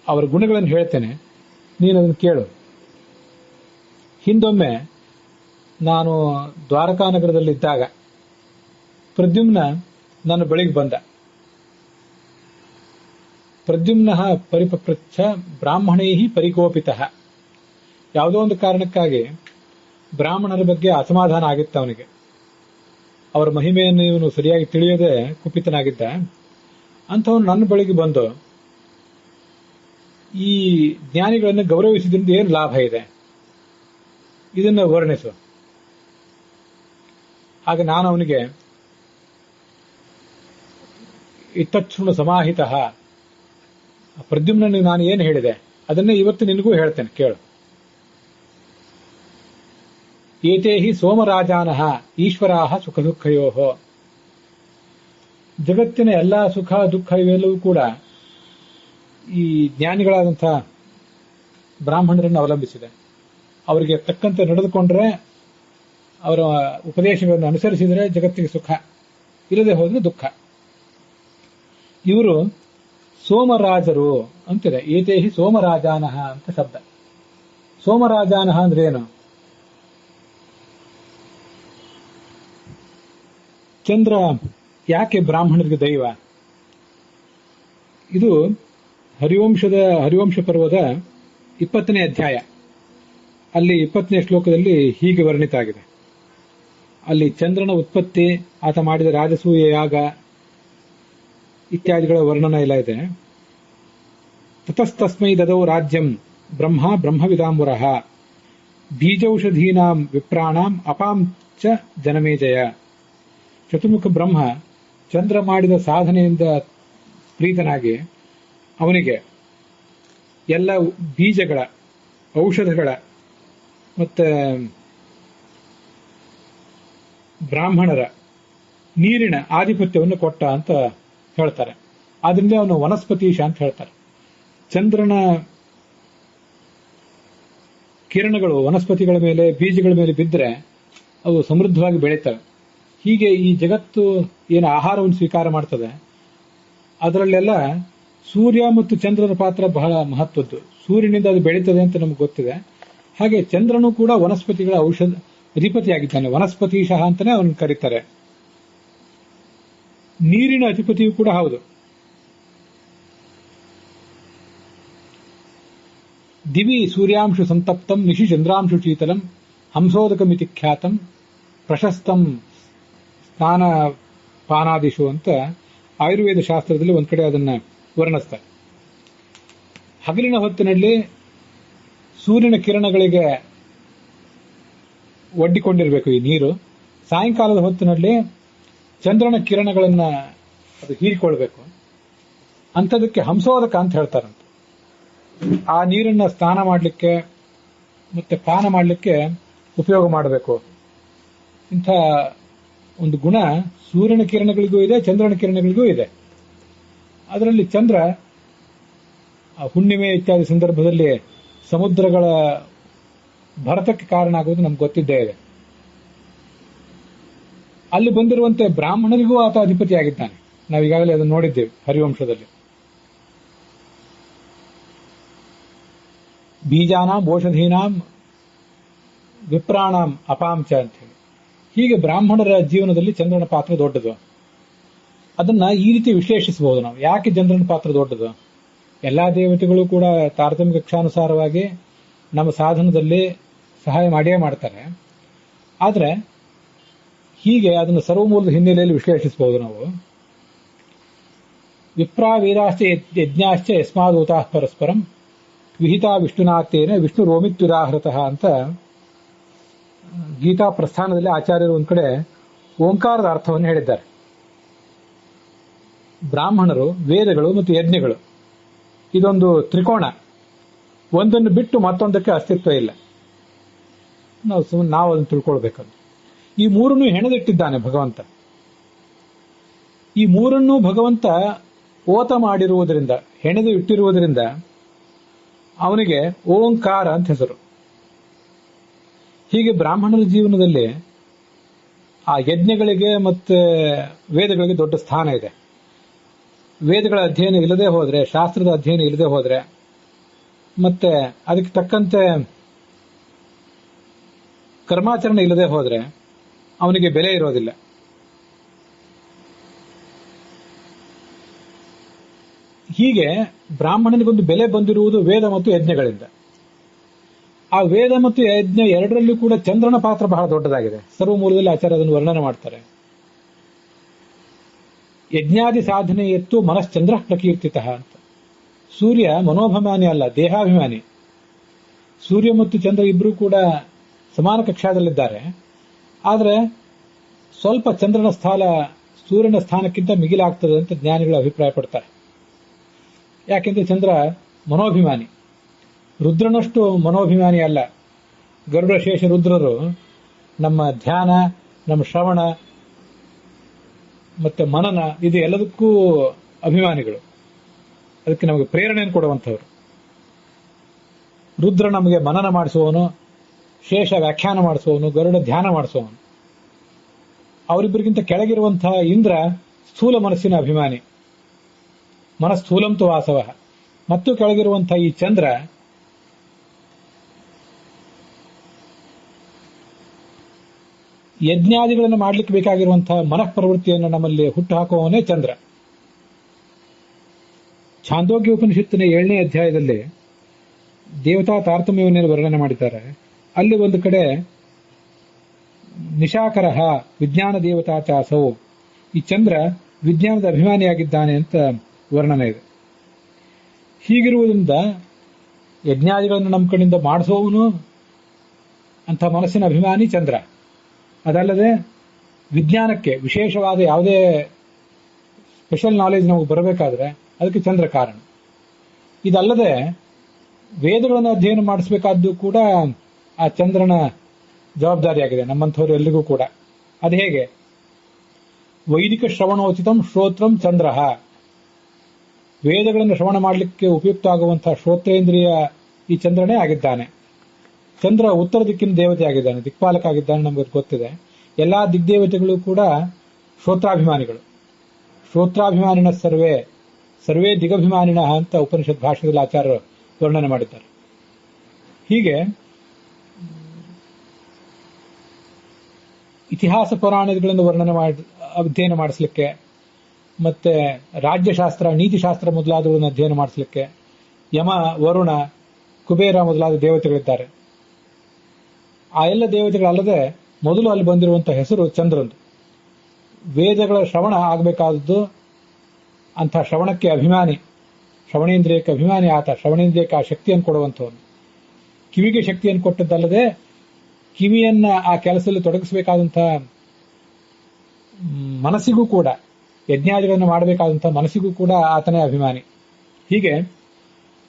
Speaker 1: ಅವರ ಗುಣಗಳನ್ನು ಹೇಳ್ತೇನೆ, ನೀನು ಅದನ್ನು ಕೇಳು. ಹಿಂದೊಮ್ಮೆ ನಾನು ದ್ವಾರಕಾನಗರದಲ್ಲಿದ್ದಾಗ ಪ್ರದ್ಯುಮ್ನ ನನ್ನ ಬಳಿಗೆ ಬಂದ. ಪ್ರದ್ಯುಮ್ನ ಪರಿಪಪ್ರಚ್ಛ ಬ್ರಾಹ್ಮಣೈ ಪರಿಕೋಪಿತಃ. ಯಾವುದೋ ಒಂದು ಕಾರಣಕ್ಕಾಗಿ ಬ್ರಾಹ್ಮಣರ ಬಗ್ಗೆ ಅಸಮಾಧಾನ ಆಗಿತ್ತು ಅವನಿಗೆ. ಅವರ ಮಹಿಮೆಯನ್ನು ಇವನು ಸರಿಯಾಗಿ ತಿಳಿಯದೆ ಕುಪಿತನಾಗಿದ್ದ. ಅಂಥವನು ನನ್ನ ಬಳಿಗೆ ಬಂದು, ಈ ಜ್ಞಾನಿಗಳನ್ನು ಗೌರವಿಸಿದ್ರಿಂದ ಏನು ಲಾಭ ಇದೆ, ಇದನ್ನು ವರ್ಣಿಸು. ಆಗ ನಾನು ಅವನಿಗೆ ಇತ್ತಚ್ಛೃಣು ಸಮಾಹಿತ, ಪ್ರದ್ಯುಮ್ನಿಗೆ ನಾನು ಏನು ಹೇಳಿದೆ ಅದನ್ನೇ ಇವತ್ತು ನಿನಗೂ ಹೇಳ್ತೇನೆ ಕೇಳು. ಏತೇ ಹಿ ಸೋಮರಾಜಾನಃ ಈಶ್ವರಾಹ ಸುಖ ದುಃಖಯೋ. ಜಗತ್ತಿನ ಎಲ್ಲಾ ಸುಖ ದುಃಖ ಇವೆಲ್ಲವೂ ಕೂಡ ಈ ಜ್ಞಾನಿಗಳಾದಂಥ ಬ್ರಾಹ್ಮಣರನ್ನು ಅವಲಂಬಿಸಿದೆ. ಅವರಿಗೆ ತಕ್ಕಂತೆ ನಡೆದುಕೊಂಡ್ರೆ, ಅವರ ಉಪದೇಶಗಳನ್ನು ಅನುಸರಿಸಿದರೆ ಜಗತ್ತಿಗೆ ಸುಖ, ಇಲ್ಲದೆ ಹೋದ್ರೆ ದುಃಖ. ಇವರು ಸೋಮರಾಜರು ಅಂತಿದೆ. ಏತೇ ಹಿ ಸೋಮರಾಜಾನಃ ಅಂತ ಶಬ್ದ. ಸೋಮರಾಜಾನಃ ಅಂದ್ರೆ ಏನು? ಚಂದ್ರ ಯಾಕೆ ಬ್ರಾಹ್ಮಣರಿಗೆ ದೈವ? ಇದು ಹರಿವಂಶ ಪರ್ವದ 20ನೇ ಅಧ್ಯಾಯ. ಅಲ್ಲಿ 20ನೇ ಶ್ಲೋಕದಲ್ಲಿ ಹೀಗೆ ವರ್ಣಿತ ಆಗಿದೆ. ಅಲ್ಲಿ ಚಂದ್ರನ ಉತ್ಪತ್ತಿ, ಆತ ಮಾಡಿದ ರಾಜಸೂಯ ಯಾಗ ಇತ್ಯಾದಿಗಳ ವರ್ಣನ ಎಲ್ಲ ಇದೆ. ತತಸ್ತಸ್ಮೈ ದದೌ ರಾಜ್ಯಂ ಬ್ರಹ್ಮ ಬ್ರಹ್ಮವಿದಾಂಬುರಃ ಬೀಜೌಷಧೀನಾಂ ವಿಪ್ರಾಣಾಂ ಅಪಾಂ ಚ ಜನಮೇಜಯ. ಚತುರ್ಮುಖ ಬ್ರಹ್ಮ ಚಂದ್ರ ಮಾಡಿದ ಸಾಧನೆಯಿಂದ ಪ್ರೀತನಾಗಿ ಅವನಿಗೆ ಎಲ್ಲ ಬೀಜಗಳ, ಔಷಧಗಳ ಮತ್ತೆ ಬ್ರಾಹ್ಮಣರ ನೀರಿನ ಆಧಿಪತ್ಯವನ್ನು ಕೊಟ್ಟ ಅಂತ ಹೇಳ್ತಾರೆ. ಆದ್ರಿಂದ ಅವನು ವನಸ್ಪತೀಶ ಅಂತ ಹೇಳ್ತಾರೆ. ಚಂದ್ರನ ಕಿರಣಗಳು ವನಸ್ಪತಿಗಳ ಮೇಲೆ, ಬೀಜಗಳ ಮೇಲೆ ಬಿದ್ದರೆ ಅವು ಸಮೃದ್ಧವಾಗಿ ಬೆಳೀತವೆ. ಹೀಗೆ ಈ ಜಗತ್ತು ಏನು ಆಹಾರವನ್ನು ಸ್ವೀಕಾರ ಮಾಡ್ತದೆ, ಅದರಲ್ಲೆಲ್ಲ ಸೂರ್ಯ ಮತ್ತು ಚಂದ್ರನ ಪಾತ್ರ ಬಹಳ ಮಹತ್ವದ್ದು. ಸೂರ್ಯನಿಂದ ಅದು ಬೆಳೀತದೆ ಅಂತ ನಮ್ಗೆ ಗೊತ್ತಿದೆ. ಹಾಗೆ ಚಂದ್ರನು ಕೂಡ ವನಸ್ಪತಿಗಳ ಅಧಿಪತಿಯಾಗಿದ್ದಾನೆ. ವನಸ್ಪತೀಶಃ ಅಂತಾನೆ ಅವನು ಕರೀತಾರೆ. ನೀರಿನ ಅಧಿಪತಿಯೂ ಕೂಡ ಹೌದು. ದಿವಿ ಸೂರ್ಯಾಂಶು ಸಂತಪ್ತಂ ನಿಶಿ ಚಂದ್ರಾಂಶು ಶೀತಲಂ ಹಂಸೋದಕಮಿತಿ ಖ್ಯಾತಂ ಪ್ರಶಸ್ತಂ ಸ್ನಾನ ಪಾನಾದಿಶು ಅಂತ ಆಯುರ್ವೇದ ಶಾಸ್ತ್ರದಲ್ಲಿ ಒಂದ್ ಕಡೆ ಅದನ್ನ ವರ್ಣಿಸ್ತಾರೆ. ಹಗಲಿನ ಹೊತ್ತಿನಲ್ಲಿ ಸೂರ್ಯನ ಕಿರಣಗಳಿಗೆ ಒಡ್ಡಿಕೊಂಡಿರಬೇಕು ಈ ನೀರು. ಸಾಯಂಕಾಲದ ಹೊತ್ತಿನಲ್ಲಿ ಚಂದ್ರನ ಕಿರಣಗಳನ್ನ ಅದು ಹೀರಿಕೊಳ್ಬೇಕು. ಅಂಥದಕ್ಕೆ ಹಂಸೋದಕ ಅಂತ ಹೇಳ್ತಾರಂತೆ. ಆ ನೀರನ್ನ ಸ್ನಾನ ಮಾಡಲಿಕ್ಕೆ ಮತ್ತೆ ಪಾನ ಮಾಡಲಿಕ್ಕೆ ಉಪಯೋಗ ಮಾಡಬೇಕು. ಇಂಥ ಒಂದು ಗುಣ ಸೂರ್ಯನ ಕಿರಣಗಳಿಗೂ ಇದೆ, ಚಂದ್ರನ ಕಿರಣಗಳಿಗೂ ಇದೆ. ಅದರಲ್ಲಿ ಚಂದ್ರ ಹುಣ್ಣಿಮೆ ಇತ್ಯಾದಿ ಸಂದರ್ಭದಲ್ಲಿ ಸಮುದ್ರಗಳ ಭರತಕ್ಕೆ ಕಾರಣ ಆಗುವುದು ನಮ್ಗೆ ಗೊತ್ತಿದ್ದೇ ಇದೆ. ಅಲ್ಲಿ ಬಂದಿರುವಂತೆ ಬ್ರಾಹ್ಮಣರಿಗೂ ಆತ ಅಧಿಪತಿಯಾಗಿದ್ದಾನೆ. ನಾವೀಗಾಗಲೇ ಅದನ್ನು ನೋಡಿದ್ದೇವೆ ಹರಿವಂಶದಲ್ಲಿ. ಬೀಜಾನಾಂ ಔಷಧೀನಾಂ ವಿಪ್ರಾಣಾಂ ಅಪಾಂಚ ಅಂತ ಹೇಳಿ. ಹೀಗೆ ಬ್ರಾಹ್ಮಣರ ಜೀವನದಲ್ಲಿ ಚಂದ್ರನ ಪಾತ್ರ ದೊಡ್ಡದು. ಅದನ್ನ ಈ ರೀತಿ ವಿಶ್ಲೇಷಿಸಬಹುದು ನಾವು. ಯಾಕೆ ಚಂದ್ರನ ಪಾತ್ರ ದೊಡ್ಡದು? ಎಲ್ಲಾ ದೇವತೆಗಳು ಕೂಡ ತಾರತಮ್ಯ ಕಕ್ಷಾನುಸಾರವಾಗಿ ನಮ್ಮ ಸಾಧನದಲ್ಲಿ ಸಹಾಯ ಮಾಡಿಯೇ ಮಾಡ್ತಾರೆ. ಆದ್ರೆ ಹೀಗೆ ಅದನ್ನು ಸರ್ವಮೂಲದ ಹಿನ್ನೆಲೆಯಲ್ಲಿ ವಿಶ್ಲೇಷಿಸಬಹುದು ನಾವು. ವಿಪ್ರಾ ವೀರಾಶ್ಚ ಯಜ್ಞಾಶ್ಚ ಯಸ್ಮಾದೂತಾ ಪರಸ್ಪರಂ ವಿಹಿತಾ ವಿಷ್ಣುನಾಥೇನ ವಿಷ್ಣು ರೋಮಿತ್ಯುದಾಹೃತಃ ಅಂತ ಗೀತಾ ಪ್ರಸ್ಥಾನದಲ್ಲಿ ಆಚಾರ್ಯರು ಒಂದ್ ಕಡೆ ಓಂಕಾರದ ಅರ್ಥವನ್ನು ಹೇಳಿದ್ದಾರೆ. ಬ್ರಾಹ್ಮಣರು, ವೇದಗಳು ಮತ್ತು ಯಜ್ಞಗಳು ಇದೊಂದು ತ್ರಿಕೋಣ. ಒಂದನ್ನು ಬಿಟ್ಟು ಮತ್ತೊಂದಕ್ಕೆ ಅಸ್ತಿತ್ವ ಇಲ್ಲ. ನಾವು ಅದನ್ನು ತಿಳ್ಕೊಳ್ಬೇಕಂತ. ಈ ಮೂರನ್ನು ಹೆಣೆದಿಟ್ಟಿದ್ದಾನೆ ಭಗವಂತ. ಈ ಮೂರನ್ನೂ ಭಗವಂತ ಓತ ಮಾಡಿರುವುದರಿಂದ, ಹೆಣೆದು ಇಟ್ಟಿರುವುದರಿಂದ ಅವನಿಗೆ ಓಂಕಾರ ಅಂತ ಹೆಸರು. ಹೀಗೆ ಬ್ರಾಹ್ಮಣರ ಜೀವನದಲ್ಲಿ ಆ ಯಜ್ಞಗಳಿಗೆ ಮತ್ತೆ ವೇದಗಳಿಗೆ ದೊಡ್ಡ ಸ್ಥಾನ ಇದೆ. ವೇದಗಳ ಅಧ್ಯಯನ ಇಲ್ಲದೆ ಹೋದ್ರೆ, ಶಾಸ್ತ್ರದ ಅಧ್ಯಯನ ಇಲ್ಲದೆ ಹೋದ್ರೆ, ಮತ್ತೆ ಅದಕ್ಕೆ ತಕ್ಕಂತೆ ಕರ್ಮಾಚರಣೆ ಇಲ್ಲದೆ ಹೋದ್ರೆ ಅವನಿಗೆ ಬೆಲೆ ಇರೋದಿಲ್ಲ. ಹೀಗೆ ಬ್ರಾಹ್ಮಣನಿಗೊಂದು ಬೆಲೆ ಬಂದಿರುವುದು ವೇದ ಮತ್ತು ಯಜ್ಞಗಳಿಂದ. ಆ ವೇದ ಮತ್ತು ಯಜ್ಞ ಎರಡರಲ್ಲೂ ಕೂಡ ಚಂದ್ರನ ಪಾತ್ರ ಬಹಳ ದೊಡ್ಡದಾಗಿದೆ. ಸರ್ವಮೂಲದಲ್ಲಿ ಆಚಾರ್ಯ ಅದನ್ನು ವರ್ಣನೆ ಮಾಡ್ತಾರೆ. ಯಜ್ಞಾದಿ ಸಾಧನೆ ಎತ್ತು ಮನಶ್ಚಂದ್ರ ಪ್ರಕೀರ್ತಿತ ಅಂತ. ಸೂರ್ಯ ಮನೋಭಿಮಾನಿ ಅಲ್ಲ, ದೇಹಾಭಿಮಾನಿ. ಸೂರ್ಯ ಮತ್ತು ಚಂದ್ರ ಇಬ್ಬರೂ ಕೂಡ ಸಮಾನ ಕಕ್ಷಾದಲ್ಲಿದ್ದಾರೆ. ಆದರೆ ಸ್ವಲ್ಪ ಚಂದ್ರನ ಸ್ಥಾನ ಸೂರ್ಯನ ಸ್ಥಾನಕ್ಕಿಂತ ಮಿಗಿಲಾಗ್ತದೆ ಅಂತ ಜ್ಞಾನಿಗಳು ಅಭಿಪ್ರಾಯ ಪಡ್ತಾರೆ. ಯಾಕೆಂದ್ರೆ ಚಂದ್ರ ಮನೋಭಿಮಾನಿ, ರುದ್ರನಷ್ಟು ಮನೋಭಿಮಾನಿ ಅಲ್ಲ. ಗರುಡ ಶೇಷ ರುದ್ರರು ನಮ್ಮ ಧ್ಯಾನ, ನಮ್ಮ ಶ್ರವಣ ಮತ್ತೆ ಮನನ ಇದು ಎಲ್ಲದಕ್ಕೂ ಅಭಿಮಾನಿಗಳು. ಅದಕ್ಕೆ ನಮಗೆ ಪ್ರೇರಣೆಯನ್ನು ಕೊಡುವಂಥವ್ರು. ರುದ್ರ ನಮಗೆ ಮನನ ಮಾಡಿಸುವವನು, ಶೇಷ ವ್ಯಾಖ್ಯಾನ ಮಾಡಿಸುವವನು, ಗರುಡ ಧ್ಯಾನ ಮಾಡಿಸುವವನು. ಅವರಿಬ್ಬರಿಗಿಂತ ಕೆಳಗಿರುವಂತಹ ಇಂದ್ರ ಸ್ಥೂಲ ಮನಸ್ಸಿನ ಅಭಿಮಾನಿ, ಮನಸ್ಥೂಲಂತು ವಾಸವ. ಮತ್ತು ಕೆಳಗಿರುವಂತಹ ಈ ಚಂದ್ರ ಯಜ್ಞಾದಿಗಳನ್ನು ಮಾಡಲಿಕ್ಕೆ ಬೇಕಾಗಿರುವಂತಹ ಮನಃಪ್ರವೃತ್ತಿಯನ್ನು ನಮ್ಮಲ್ಲಿ ಹುಟ್ಟು ಹಾಕುವವನೇ ಚಂದ್ರ. ಛಾಂದೋಗ್ಯ ಉಪನಿಷತ್ತಿನ 7ನೇ ಅಧ್ಯಾಯದಲ್ಲಿ ದೇವತಾ ತಾರತಮ್ಯವನ್ನು ವರ್ಣನೆ ಮಾಡಿದ್ದಾರೆ. ಅಲ್ಲಿ ಒಂದು ಕಡೆ ನಿಶಾಕರ ವಿಜ್ಞಾನ ದೇವತಾ ಚಾಸೌ, ಈ ಚಂದ್ರ ವಿಜ್ಞಾನದ ಅಭಿಮಾನಿಯಾಗಿದ್ದಾನೆ ಅಂತ ವರ್ಣನೆ ಇದೆ. ಹೀಗಿರುವುದರಿಂದ ಯಜ್ಞಾದಿಗಳನ್ನು ನಮ್ಮ ಕಡೆಯಿಂದ ಮಾಡಿಸುವವನು ಅಂಥ ಮನಸ್ಸಿನ ಅಭಿಮಾನಿ ಚಂದ್ರ. ಅದಲ್ಲದೆ ವಿಜ್ಞಾನಕ್ಕೆ ವಿಶೇಷವಾದ ಯಾವುದೇ ಸ್ಪೆಷಲ್ ನಾಲೆಜ್ ನಮಗೆ ಬರಬೇಕಾದ್ರೆ ಅದಕ್ಕೆ ಚಂದ್ರ ಕಾರಣ. ಇದಲ್ಲದೆ ವೇದಗಳನ್ನು ಅಧ್ಯಯನ ಮಾಡಿಸಬೇಕಾದ್ದು ಕೂಡ ಆ ಚಂದ್ರನ ಜವಾಬ್ದಾರಿಯಾಗಿದೆ ನಮ್ಮಂಥವ್ರು ಎಲ್ಲಿಗೂ ಕೂಡ. ಅದು ಹೇಗೆ? ವೈದಿಕ ಶ್ರವಣೋಚಿತಂ ಶ್ರೋತ್ರಂ ಚಂದ್ರ. ವೇದಗಳನ್ನು ಶ್ರವಣ ಮಾಡಲಿಕ್ಕೆ ಉಪಯುಕ್ತ ಆಗುವಂತಹ ಶ್ರೋತ್ರೇಂದ್ರಿಯ ಈ ಚಂದ್ರನೇ ಆಗಿದ್ದಾನೆ. ಚಂದ್ರ ಉತ್ತರ ದಿಕ್ಕಿನ ದೇವತೆ ಆಗಿದ್ದಾನೆ, ದಿಕ್ಪಾಲಕ ಆಗಿದ್ದಾನೆ, ನಮಗೆ ಗೊತ್ತಿದೆ. ಎಲ್ಲಾ ದಿಗ್ದೇವತೆಗಳು ಕೂಡ ಶ್ರೋತ್ರಾಭಿಮಾನಿಗಳು. ಶ್ರೋತ್ರಾಭಿಮಾನಿನ ಸರ್ವೇ ಸರ್ವೇ ದಿಗಭಿಮಾನಿನ ಅಂತ ಉಪನಿಷತ್ ಭಾಷೆಯಲ್ಲಿ ಆಚಾರ್ಯರು ವರ್ಣನೆ ಮಾಡಿದ್ದಾರೆ. ಹೀಗೆ ಇತಿಹಾಸ ಪುರಾಣಗಳನ್ನು ವರ್ಣನೆ ಅಧ್ಯಯನ ಮಾಡಿಸಲಿಕ್ಕೆ, ಮತ್ತೆ ರಾಜ್ಯಶಾಸ್ತ್ರ, ನೀತಿಶಾಸ್ತ್ರ ಮೊದಲಾದವುಗಳನ್ನು ಅಧ್ಯಯನ ಮಾಡಿಸಲಿಕ್ಕೆ ಯಮ, ವರುಣ, ಕುಬೇರ ಮೊದಲಾದ ದೇವತೆಗಳಿದ್ದಾರೆ. ಆ ಎಲ್ಲ ದೇವತೆಗಳಲ್ಲದೆ ಮೊದಲು ಅಲ್ಲಿ ಬಂದಿರುವಂತಹ ಹೆಸರು ಚಂದ್ರಂದು. ವೇದಗಳ ಶ್ರವಣ ಆಗಬೇಕಾದದ್ದು ಅಂಥ ಶ್ರವಣಕ್ಕೆ ಅಭಿಮಾನಿ, ಶ್ರವಣೇಂದ್ರಿಯಕ್ಕೆ ಅಭಿಮಾನಿ ಆತ. ಶ್ರವಣೇಂದ್ರಿಯಕ್ಕೆ ಆ ಶಕ್ತಿಯನ್ನು ಕೊಡುವಂಥವನು. ಕಿವಿಗೆ ಶಕ್ತಿಯನ್ನು ಕೊಟ್ಟದ್ದಲ್ಲದೆ ಕಿವಿಯನ್ನ ಆ ಕೆಲಸದಲ್ಲಿ ತೊಡಗಿಸಬೇಕಾದಂತಹ ಮನಸ್ಸಿಗೂ ಕೂಡ, ಯಜ್ಞಾದಿಗಳನ್ನು ಮಾಡಬೇಕಾದಂತಹ ಮನಸ್ಸಿಗೂ ಕೂಡ ಆತನೇ ಅಭಿಮಾನಿ. ಹೀಗೆ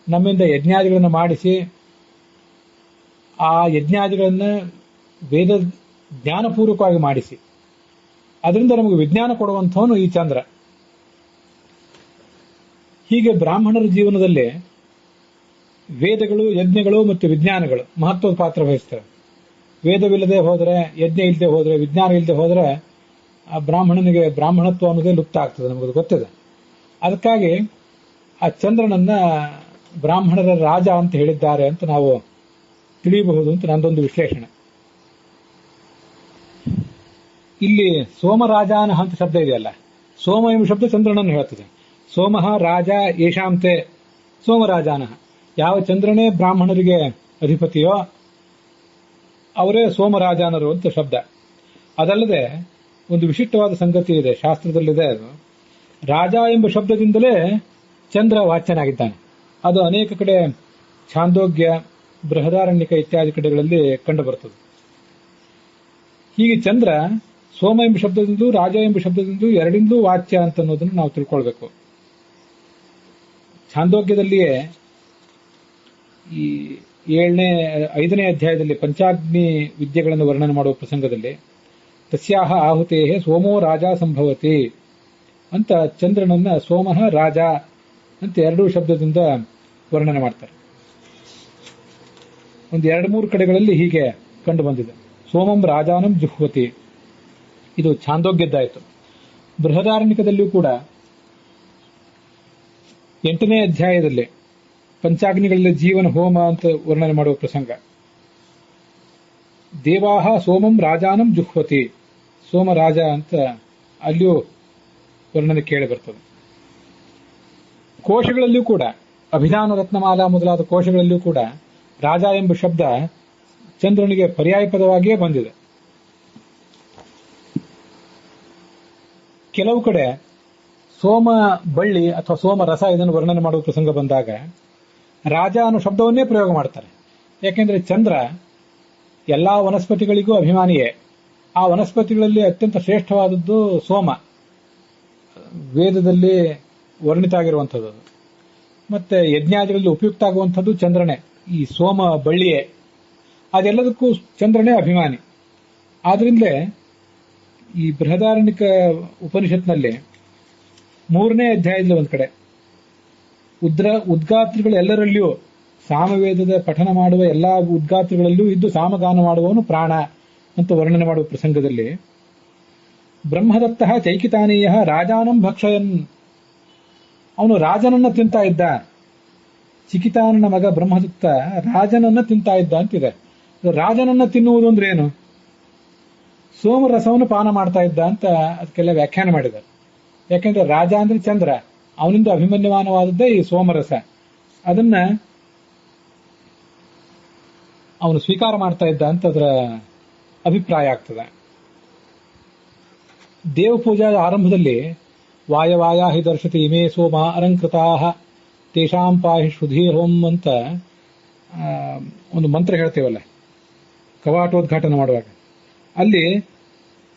Speaker 1: ನಮ್ಮಿಂದ ಯಜ್ಞಾದಿಗಳನ್ನು ಮಾಡಿಸಿ ಆ ಯಜ್ಞಾದಿಗಳನ್ನು ವೇದ ಜ್ಞಾನಪೂರ್ವಕವಾಗಿ ಮಾಡಿಸಿ ಅದರಿಂದ ನಮಗೆ ವಿಜ್ಞಾನ ಕೊಡುವಂಥವನು ಈ ಚಂದ್ರ. ಹೀಗೆ ಬ್ರಾಹ್ಮಣರ ಜೀವನದಲ್ಲಿ ವೇದಗಳು, ಯಜ್ಞಗಳು ಮತ್ತು ವಿಜ್ಞಾನಗಳು ಮಹತ್ವದ ಪಾತ್ರ ವಹಿಸ್ತವೆ. ವೇದವಿಲ್ಲದೆ ಹೋದರೆ, ಯಜ್ಞ ಇಲ್ಲದೆ ಹೋದರೆ, ವಿಜ್ಞಾನ ಇಲ್ಲದೆ ಹೋದರೆ ಆ ಬ್ರಾಹ್ಮಣನಿಗೆ ಬ್ರಾಹ್ಮಣತ್ವ ಅನ್ನೋದೇ ಲುಪ್ತ ಆಗ್ತದೆ, ನಮಗೆ ಗೊತ್ತಿದೆ. ಅದಕ್ಕಾಗಿ ಆ ಚಂದ್ರನನ್ನ ಬ್ರಾಹ್ಮಣರ ರಾಜ ಅಂತ ಹೇಳಿದ್ದಾರೆ ಅಂತ ನಾವು ತಿಳಿಯಬಹುದು ಅಂತ ನಂದೊಂದು ವಿಶ್ಲೇಷಣೆ. ಇಲ್ಲಿ ಸೋಮರಾಜಾನ ಅಂತ ಶಬ್ದ ಇದೆಯಲ್ಲ, ಸೋಮ ಎಂಬ ಶಬ್ದ ಚಂದ್ರನನ್ನು ಹೇಳ್ತದೆ. ಸೋಮಃ ರಾಜ ಯೇಷಾಂತೆ ಸೋಮರಾಜಾನಃ. ಯಾವ ಚಂದ್ರನೇ ಬ್ರಾಹ್ಮಣರಿಗೆ ಅಧಿಪತಿಯೋ ಅವರೇ ಸೋಮರಾಜಾನರು ಅಂತ ಶಬ್ದ. ಅದಲ್ಲದೆ ಒಂದು ವಿಶಿಷ್ಟವಾದ ಸಂಗತಿ ಇದೆ, ಶಾಸ್ತ್ರದಲ್ಲಿದೆ. ಅದು ರಾಜ ಎಂಬ ಶಬ್ದದಿಂದಲೇ ಚಂದ್ರ ವಾಚ್ಯನಾಗಿದ್ದಾನೆ. ಅದು ಅನೇಕ ಕಡೆ ಛಾಂದೋಗ್ಯ, ಬೃಹದಾರಣ್ಯಕ ಇತ್ಯಾದಿ ಕಡೆಗಳಲ್ಲಿ ಕಂಡುಬರುತ್ತದೆ. ಹೀಗೆ ಚಂದ್ರ ಸೋಮ ಎಂಬ ಶಬ್ದದಿಂದಲೂ ರಾಜ ಎಂಬ ಶಬ್ದದಿಂದಲೂ ಎರಡಿಂದಲೂ ವಾಚ್ಯ ಅಂತ ಅನ್ನೋದನ್ನು ನಾವು ತಿಳ್ಕೊಳ್ಬೇಕು. ಛಾಂದೋಗ್ಯದಲ್ಲಿಯೇ ಈ 5ನೇ ಅಧ್ಯಾಯದಲ್ಲಿ ಪಂಚಾಗ್ನಿ ವಿದ್ಯೆಗಳನ್ನು ವರ್ಣನೆ ಮಾಡುವ ಪ್ರಸಂಗದಲ್ಲಿ ತಸ್ಯಾಹ ಆಹುತೇ ಸೋಮೋ ರಾಜ ಸಂಭವತಿ ಅಂತ ಚಂದ್ರನನ್ನ ಸೋಮಃ ರಾಜ ಅಂತ ಎರಡೂ ಶಬ್ದದಿಂದ ವರ್ಣನೆ ಮಾಡ್ತಾರೆ. ಒಂದು 2-3 ಕಡೆಗಳಲ್ಲಿ ಹೀಗೆ ಕಂಡು ಬಂದಿದೆ. ಸೋಮಂ ರಾಜಾನಂ ಜುಹ್ವತಿ, ಇದು ಛಾಂದೋಗ್ಯದ್ದಾಯಿತು. ಬೃಹದಾರಣ್ಯಕದಲ್ಲಿಯೂ ಕೂಡ 8ನೇ ಅಧ್ಯಾಯದಲ್ಲಿ ಪಂಚಾಗ್ನಿಗಳಲ್ಲಿ ಜೀವನ ಹೋಮ ಅಂತ ವರ್ಣನೆ ಮಾಡುವ ಪ್ರಸಂಗ. ದೇವಾಹ ಸೋಮಂ ರಾಜಾನಂ ಜುಹ್ವತಿ, ಸೋಮ ರಾಜ ಅಂತ ಅಲ್ಲಿಯೂ ವರ್ಣನೆ ಕೇಳಿ ಬರ್ತದೆ. ಕೋಶಗಳಲ್ಲಿಯೂ ಕೂಡ, ಅಭಿಧಾನ ರತ್ನಮಾಲಾ ಮೊದಲಾದ ಕೋಶಗಳಲ್ಲಿಯೂ ಕೂಡ ರಾಜ ಎಂಬ ಶಬ್ದ ಚಂದ್ರನಿಗೆ ಪರ್ಯಾಯ ಪದವಾಗಿಯೇ ಬಂದಿದೆ. ಕೆಲವು ಕಡೆ ಸೋಮ ಬಳ್ಳಿ ಅಥವಾ ಸೋಮ ರಸ ಇದನ್ನು ವರ್ಣನೆ ಮಾಡುವ ಪ್ರಸಂಗ ಬಂದಾಗ ರಾಜ ಅನ್ನೋ ಶಬ್ದವನ್ನೇ ಪ್ರಯೋಗ ಮಾಡ್ತಾರೆ. ಯಾಕೆಂದ್ರೆ ಚಂದ್ರ ಎಲ್ಲಾ ವನಸ್ಪತಿಗಳಿಗೂ ಅಭಿಮಾನಿಯೇ. ಆ ವನಸ್ಪತಿಗಳಲ್ಲಿ ಅತ್ಯಂತ ಶ್ರೇಷ್ಠವಾದದ್ದು ಸೋಮ, ವೇದದಲ್ಲಿ ವರ್ಣಿತ ಆಗಿರುವಂಥದ್ದು. ಮತ್ತೆ ಯಜ್ಞಾದಿಗಳಲ್ಲಿ ಉಪಯುಕ್ತ ಆಗುವಂಥದ್ದು ಚಂದ್ರನೇ, ಈ ಸೋಮ ಬಳ್ಳಿಯೇ. ಅದೆಲ್ಲದಕ್ಕೂ ಚಂದ್ರನೇ ಅಭಿಮಾನಿ. ಆದ್ರಿಂದಲೇ ಈ ಬೃಹದಾರಣ್ಯಕ ಉಪನಿಷತ್ನಲ್ಲಿ 3ನೇ ಅಧ್ಯಾಯದಲ್ಲಿ ಒಂದ್ ಕಡೆ ಉದ್ಗಾತ್ರಿಗಳು ಎಲ್ಲರಲ್ಲಿಯೂ, ಸಾಮವೇದದ ಪಠನ ಮಾಡುವ ಎಲ್ಲಾ ಉದ್ಗಾತ್ರಿಗಳಲ್ಲಿಯೂ ಇದ್ದು ಸಾಮಗಾನ ಮಾಡುವವನು ಪ್ರಾಣ ಅಂತ ವರ್ಣನೆ ಮಾಡುವ ಪ್ರಸಂಗದಲ್ಲಿ, ಬ್ರಹ್ಮದತ್ತ ಚೈಕಿತಾನೀಯ ರಾಜಾನಂ ಭಕ್ಷಯನ್, ಅವನು ರಾಜನನ್ನ ತಿಂತಾ ಇದ್ದ. ಚಿಕಿತಾನನ ಮಗ ಬ್ರಹ್ಮದತ್ತ ರಾಜನನ್ನ ತಿಂತಾ ಇದ್ದ ಅಂತಿದೆ. ರಾಜನನ್ನ ತಿನ್ನುವುದು ಅಂದ್ರೆ ಏನು? ಸೋಮರಸವನ್ನು ಪಾನ ಮಾಡ್ತಾ ಇದ್ದ ಅಂತ ಅದಕ್ಕೆಲ್ಲ ವ್ಯಾಖ್ಯಾನ ಮಾಡಿದ್ದಾರೆ. ಯಾಕೆಂದ್ರೆ ರಾಜ ಅಂದ್ರೆ ಚಂದ್ರ, ಅವನಿಂದ ಅಭಿಮನ್ಯಮಾನವಾದದ್ದೇ ಈ ಸೋಮರಸ. ಅದನ್ನ ಅವನು ಸ್ವೀಕಾರ ಮಾಡ್ತಾ ಇದ್ದ ಅಂತ ಅದರ ಅಭಿಪ್ರಾಯ ಆಗ್ತದೆ. ದೇವಪೂಜಾ ಆರಂಭದಲ್ಲಿ ವಾಯವಾಯ ಹಿ ದರ್ಶತಿ ಇಮೇ ಸೋಮ ಅಲಂಕೃತಾ ತೇಷಾಂ ಪಾಹಿ ಶ್ರುಧೀರ್ಹೋಂ ಅಂತ ಒಂದು ಮಂತ್ರ ಹೇಳ್ತೇವಲ್ಲ ಕವಾಟೋದ್ಘಾಟನೆ ಮಾಡುವಾಗ, ಅಲ್ಲಿ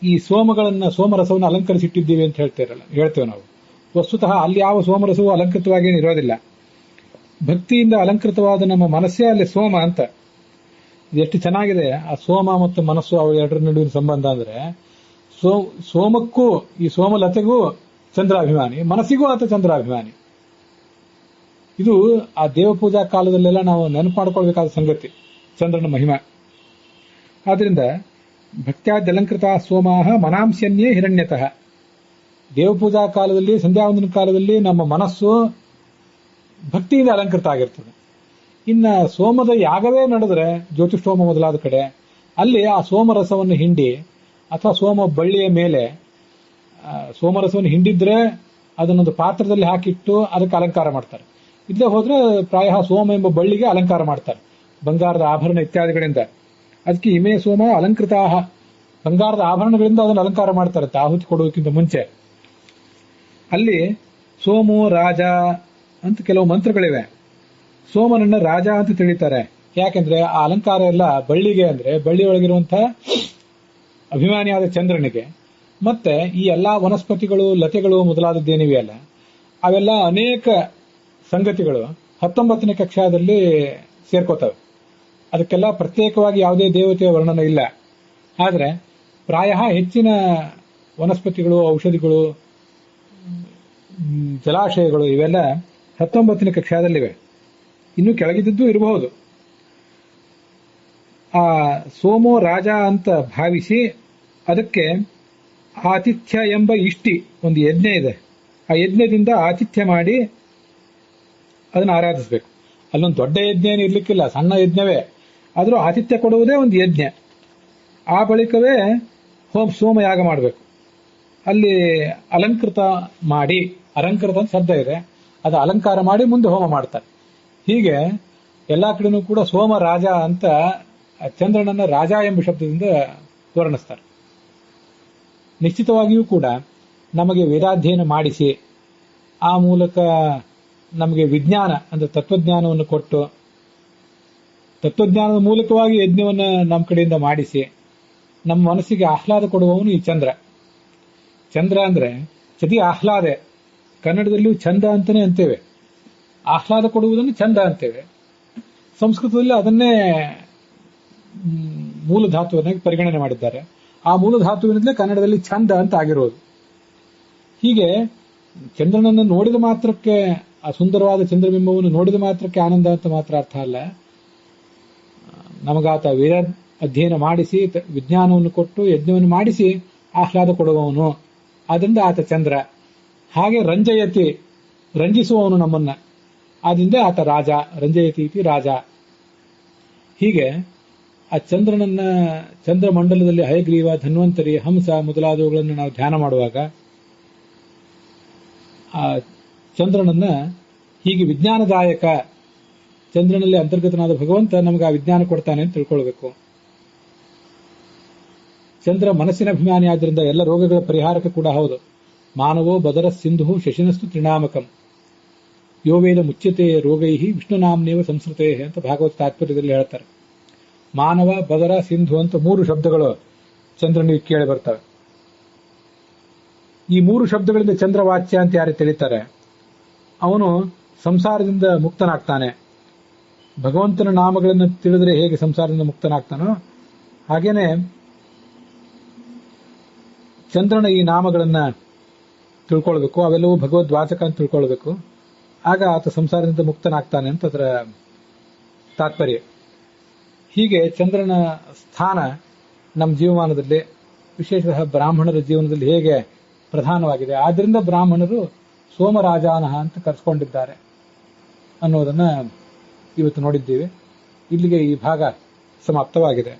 Speaker 1: ಈ ಸೋಮರಸವನ್ನು ಅಲಂಕರಿಸಿಟ್ಟಿದ್ದೀವಿ ಅಂತ ಹೇಳ್ತೇವೆ ನಾವು. ವಸ್ತುತಃ ಅಲ್ಲಿ ಯಾವ ಸೋಮರಸವೂ ಅಲಂಕೃತವಾಗಿ ಇರೋದಿಲ್ಲ. ಭಕ್ತಿಯಿಂದ ಅಲಂಕೃತವಾದ ನಮ್ಮ ಮನಸ್ಸೇ ಅಲ್ಲಿ ಸೋಮ ಅಂತ. ಎಷ್ಟು ಚೆನ್ನಾಗಿದೆ ಆ ಸೋಮ ಮತ್ತು ಮನಸ್ಸು, ಅವು ಎರಡರ ನಡುವಿನ ಸಂಬಂಧ. ಅಂದ್ರೆ ಸೋಮಕ್ಕೂ ಈ ಸೋಮಲತೆಗೂ ಚಂದ್ರಾಭಿಮಾನಿ, ಮನಸ್ಸಿಗೂ ಆತ ಚಂದ್ರಾಭಿಮಾನಿ. ಇದು ಆ ದೇವಪೂಜಾ ಕಾಲದಲ್ಲೆಲ್ಲ ನಾವು ನೆನಪು ಮಾಡಿಕೊಳ್ಬೇಕಾದ ಸಂಗತಿ, ಚಂದ್ರನ ಮಹಿಮಾ. ಆದ್ರಿಂದ ಭಕ್ತ್ಯಾದ್ಯಲಂಕೃತ ಸೋಮಾಹ ಮನಾಂಶನ್ಯೇ ಹಿರಣ್ಯತಃ. ದೇವಪೂಜಾ ಕಾಲದಲ್ಲಿ, ಸಂಧ್ಯಾವಂದನ ಕಾಲದಲ್ಲಿ ನಮ್ಮ ಮನಸ್ಸು ಭಕ್ತಿಯಿಂದ ಅಲಂಕೃತ ಆಗಿರ್ತದೆ. ಇನ್ನ ಸೋಮದ ಯಾಗವೇ ನಡೆದ್ರೆ, ಜ್ಯೋತಿಷ್ಠೋಮ ಮೊದಲಾದ ಕಡೆ, ಅಲ್ಲಿ ಆ ಸೋಮರಸವನ್ನು ಹಿಂಡಿ ಅಥವಾ ಸೋಮ ಬಳ್ಳಿಯ ಮೇಲೆ ಸೋಮರಸವನ್ನು ಹಿಂಡಿದ್ರೆ ಅದನ್ನೊಂದು ಪಾತ್ರದಲ್ಲಿ ಹಾಕಿಟ್ಟು ಅದಕ್ಕೆ ಅಲಂಕಾರ ಮಾಡ್ತಾರೆ. ಇಲ್ಲೇ ಹೋದ್ರೆ ಪ್ರಾಯ ಸೋಮ ಎಂಬ ಬಳ್ಳಿಗೆ ಅಲಂಕಾರ ಮಾಡ್ತಾರೆ ಬಂಗಾರದ ಆಭರಣ ಇತ್ಯಾದಿಗಳಿಂದ. ಅದಕ್ಕೆ ಇಮೇ ಸೋಮ ಅಲಂಕೃತಾ, ಬಂಗಾರದ ಆಭರಣಗಳಿಂದ ಅದನ್ನು ಅಲಂಕಾರ ಮಾಡ್ತಾರೆ ಆಹುತಿ ಕೊಡುವುದಕ್ಕಿಂತ ಮುಂಚೆ. ಅಲ್ಲಿ ಸೋಮು ರಾಜ ಅಂತ ಕೆಲವು ಮಂತ್ರಗಳಿವೆ. ಸೋಮನನ್ನ ರಾಜ ಅಂತ ತಿಳಿತಾರೆ. ಯಾಕೆಂದ್ರೆ ಆ ಅಲಂಕಾರ ಎಲ್ಲ ಬಳ್ಳಿಗೆ, ಅಂದ್ರೆ ಬಳ್ಳಿಯೊಳಗಿರುವಂತಹ ಅಭಿಮಾನಿಯಾದ ಚಂದ್ರನಿಗೆ. ಮತ್ತೆ ಈ ಎಲ್ಲಾ ವನಸ್ಪತಿಗಳು, ಲತೆಗಳು ಮೊದಲಾದದ್ದೇನಿವೆಯಲ್ಲ, ಅವೆಲ್ಲ ಅನೇಕ ಸಂಗತಿಗಳು 19ನೇ ಕಕ್ಷಾದಲ್ಲಿ ಸೇರ್ಕೋತವೆ. ಅದಕ್ಕೆಲ್ಲ ಪ್ರತ್ಯೇಕವಾಗಿ ಯಾವುದೇ ದೇವತೆಯ ವರ್ಣನೆ ಇಲ್ಲ. ಆದ್ರೆ ಪ್ರಾಯ ಹೆಚ್ಚಿನ ವನಸ್ಪತಿಗಳು, ಔಷಧಿಗಳು, ಜಲಾಶಯಗಳು ಇವೆಲ್ಲ 19ನೇ ಕಕ್ಷಾದಲ್ಲಿವೆ. ಇನ್ನು ಕೆಳಗಿದ್ದದ್ದು ಇರಬಹುದು. ಆ ಸೋಮೋ ರಾಜ ಅಂತ ಭಾವಿಸಿ ಅದಕ್ಕೆ ಆತಿಥ್ಯ ಎಂಬ ಇಷ್ಟಿ ಒಂದು ಯಜ್ಞ ಇದೆ. ಆ ಯಜ್ಞದಿಂದ ಆತಿಥ್ಯ ಮಾಡಿ ಅದನ್ನು ಆರಾಧಿಸಬೇಕು. ಅಲ್ಲೊಂದು ದೊಡ್ಡ ಯಜ್ಞ ಏನು ಇರ್ಲಿಕ್ಕಿಲ್ಲ, ಸಣ್ಣ ಯಜ್ಞವೇ. ಆದರೂ ಆತಿಥ್ಯ ಕೊಡುವುದೇ ಒಂದು ಯಜ್ಞ. ಆ ಬಳಿಕವೇ ಸೋಮಯಾಗ ಮಾಡಬೇಕು. ಅಲ್ಲಿ ಅಲಂಕೃತ ಮಾಡಿ, ಅಲಂಕೃತ ಅಂತ ಶಬ್ದ ಇದೆ, ಅದು ಅಲಂಕಾರ ಮಾಡಿ ಮುಂದೆ ಹೋಮ ಮಾಡ್ತಾರೆ. ಹೀಗೆ ಎಲ್ಲಾ ಕಡೆನೂ ಕೂಡ ಸೋಮ ರಾಜ ಅಂತ ಚಂದ್ರನನ್ನ ರಾಜ ಎಂಬ ಶಬ್ದದಿಂದ ವರ್ಣಿಸ್ತಾರೆ. ನಿಶ್ಚಿತವಾಗಿಯೂ ಕೂಡ ನಮಗೆ ವೇದಾಧ್ಯಯನ ಮಾಡಿಸಿ, ಆ ಮೂಲಕ ನಮಗೆ ವಿಜ್ಞಾನ ಅಂದ್ರೆ ತತ್ವಜ್ಞಾನವನ್ನು ಕೊಟ್ಟು, ತತ್ವಜ್ಞಾನದ ಮೂಲಕವಾಗಿ ಯಜ್ಞವನ್ನು ನಮ್ಮ ಕಡೆಯಿಂದ ಮಾಡಿಸಿ, ನಮ್ಮ ಮನಸ್ಸಿಗೆ ಆಹ್ಲಾದ ಕೊಡುವವನು ಈ ಚಂದ್ರ. ಚಂದ್ರ ಅಂದ್ರೆ ಚದಿ ಆಹ್ಲಾದೆ, ಕನ್ನಡದಲ್ಲಿಯೂ ಚಂದ ಅಂತಾನೆ ಅಂತೇವೆ. ಆಹ್ಲಾದ ಕೊಡುವುದನ್ನು ಚಂದ ಅಂತೇವೆ. ಸಂಸ್ಕೃತದಲ್ಲಿ ಅದನ್ನೇ ಮೂಲ ಧಾತುವನ್ನಾಗಿ ಪರಿಗಣನೆ ಮಾಡಿದ್ದಾರೆ. ಆ ಮೂಲ ಧಾತುವಿನಿಂದಲೇ ಕನ್ನಡದಲ್ಲಿ ಚಂದ ಅಂತ ಆಗಿರೋದು. ಹೀಗೆ ಚಂದ್ರನನ್ನು ನೋಡಿದ ಮಾತ್ರಕ್ಕೆ, ಆ ಸುಂದರವಾದ ಚಂದ್ರಬಿಂಬವನ್ನು ನೋಡಿದ ಮಾತ್ರಕ್ಕೆ ಆನಂದ ಅಂತ ಮಾತ್ರ ಅರ್ಥ ಅಲ್ಲ. ನಮಗಾತ ವೇದ ಅಧ್ಯಯನ ಮಾಡಿಸಿ, ವಿಜ್ಞಾನವನ್ನು ಕೊಟ್ಟು, ಯಜ್ಞವನ್ನು ಮಾಡಿಸಿ ಆಹ್ಲಾದ ಕೊಡುವವನು. ಆದ್ರಿಂದ ಆತ ಚಂದ್ರ. ಹಾಗೆ ರಂಜಯತಿ, ರಂಜಿಸುವವನು ನಮ್ಮನ್ನ. ಆದ್ರಿಂದ ಆತ ರಾಜ, ರಂಜಯತಿ ಇತಿ ರಾಜ. ಹೀಗೆ ಆ ಚಂದ್ರನನ್ನ, ಚಂದ್ರಮಂಡಲದಲ್ಲಿ ಹಯಗ್ರೀವ, ಧನ್ವಂತರಿ, ಹಂಸ ಮೊದಲಾದವುಗಳನ್ನು ನಾವು ಧ್ಯಾನ ಮಾಡುವಾಗ ಆ ಚಂದ್ರನನ್ನ ಹೀಗೆ ವಿಜ್ಞಾನದಾಯಕ, ಚಂದ್ರನಲ್ಲಿ ಅಂತರ್ಗತನಾದ ಭಗವಂತ ನಮಗೆ ಆ ವಿಜ್ಞಾನ ಕೊಡ್ತಾನೆ ಅಂತ ತಿಳ್ಕೊಳ್ಬೇಕು. ಚಂದ್ರ ಮನಸ್ಸಿನ ಅಭಿಮಾನಿ ಆದ್ರಿಂದ ಎಲ್ಲ ರೋಗಗಳ ಪರಿಹಾರಕ ಕೂಡ ಹೌದು. ಮಾನವೋ ಬದರ ಸಿಂಧು ಶಶಿನಸ್ತು ತ್ರಿನಾಮಕಂ ಯೋ ವೇದ ಮುಚ್ಯತೆ ರೋಗೈ ವಿಷ್ಣುನಾಮ್ನೇವ ಸಂಸ್ಕೃತೇ ಅಂತ ಭಾಗವತ ತಾತ್ಪರ್ಯದಲ್ಲಿ ಹೇಳ್ತಾರೆ. ಮಾನವ, ಬದರ, ಸಿಂಧು ಅಂತ 3 ಶಬ್ದಗಳು ಚಂದ್ರನಿಗೆ ಕೇಳಿ ಬರ್ತವೆ. ಈ 3 ಶಬ್ದಗಳಿಂದ ಚಂದ್ರವಾಚ್ಯ ಅಂತ ಯಾರು ತಿಳಿತಾರೆ ಅವನು ಸಂಸಾರದಿಂದ ಮುಕ್ತನಾಗ್ತಾನೆ. ಭಗವಂತನ ನಾಮಗಳನ್ನು ತಿಳಿದ್ರೆ ಹೇಗೆ ಸಂಸಾರದಿಂದ ಮುಕ್ತನಾಗ್ತಾನೋ ಹಾಗೇನೆ ಚಂದ್ರನ ಈ ನಾಮಗಳನ್ನ ತಿಳ್ಕೊಳ್ಬೇಕು, ಅವೆಲ್ಲವೂ ಭಗವದ್ವಾಚಕ ಅಂತ ತಿಳ್ಕೊಳ್ಬೇಕು. ಆಗ ಆತ ಸಂಸಾರದಿಂದ ಮುಕ್ತನಾಗ್ತಾನೆ ಅಂತ ಅದರ ತಾತ್ಪರ್ಯ. ಹೀಗೆ ಚಂದ್ರನ ಸ್ಥಾನ ನಮ್ಮ ಜೀವಮಾನದಲ್ಲಿ, ವಿಶೇಷತಃ ಬ್ರಾಹ್ಮಣರ ಜೀವನದಲ್ಲಿ ಹೇಗೆ ಪ್ರಧಾನವಾಗಿದೆ. ಆದ್ರಿಂದ ಬ್ರಾಹ್ಮಣರು ಸೋಮರಾಜಾನಹ ಅಂತ ಕರೆಸ್ಕೊಂಡಿದ್ದಾರೆ ಅನ್ನೋದನ್ನ ಇವತ್ತು ನೋಡಿದ್ದೀವಿ. ಇಲ್ಲಿಗೆ ಈ ಭಾಗ ಸಮಾಪ್ತವಾಗಿದೆ.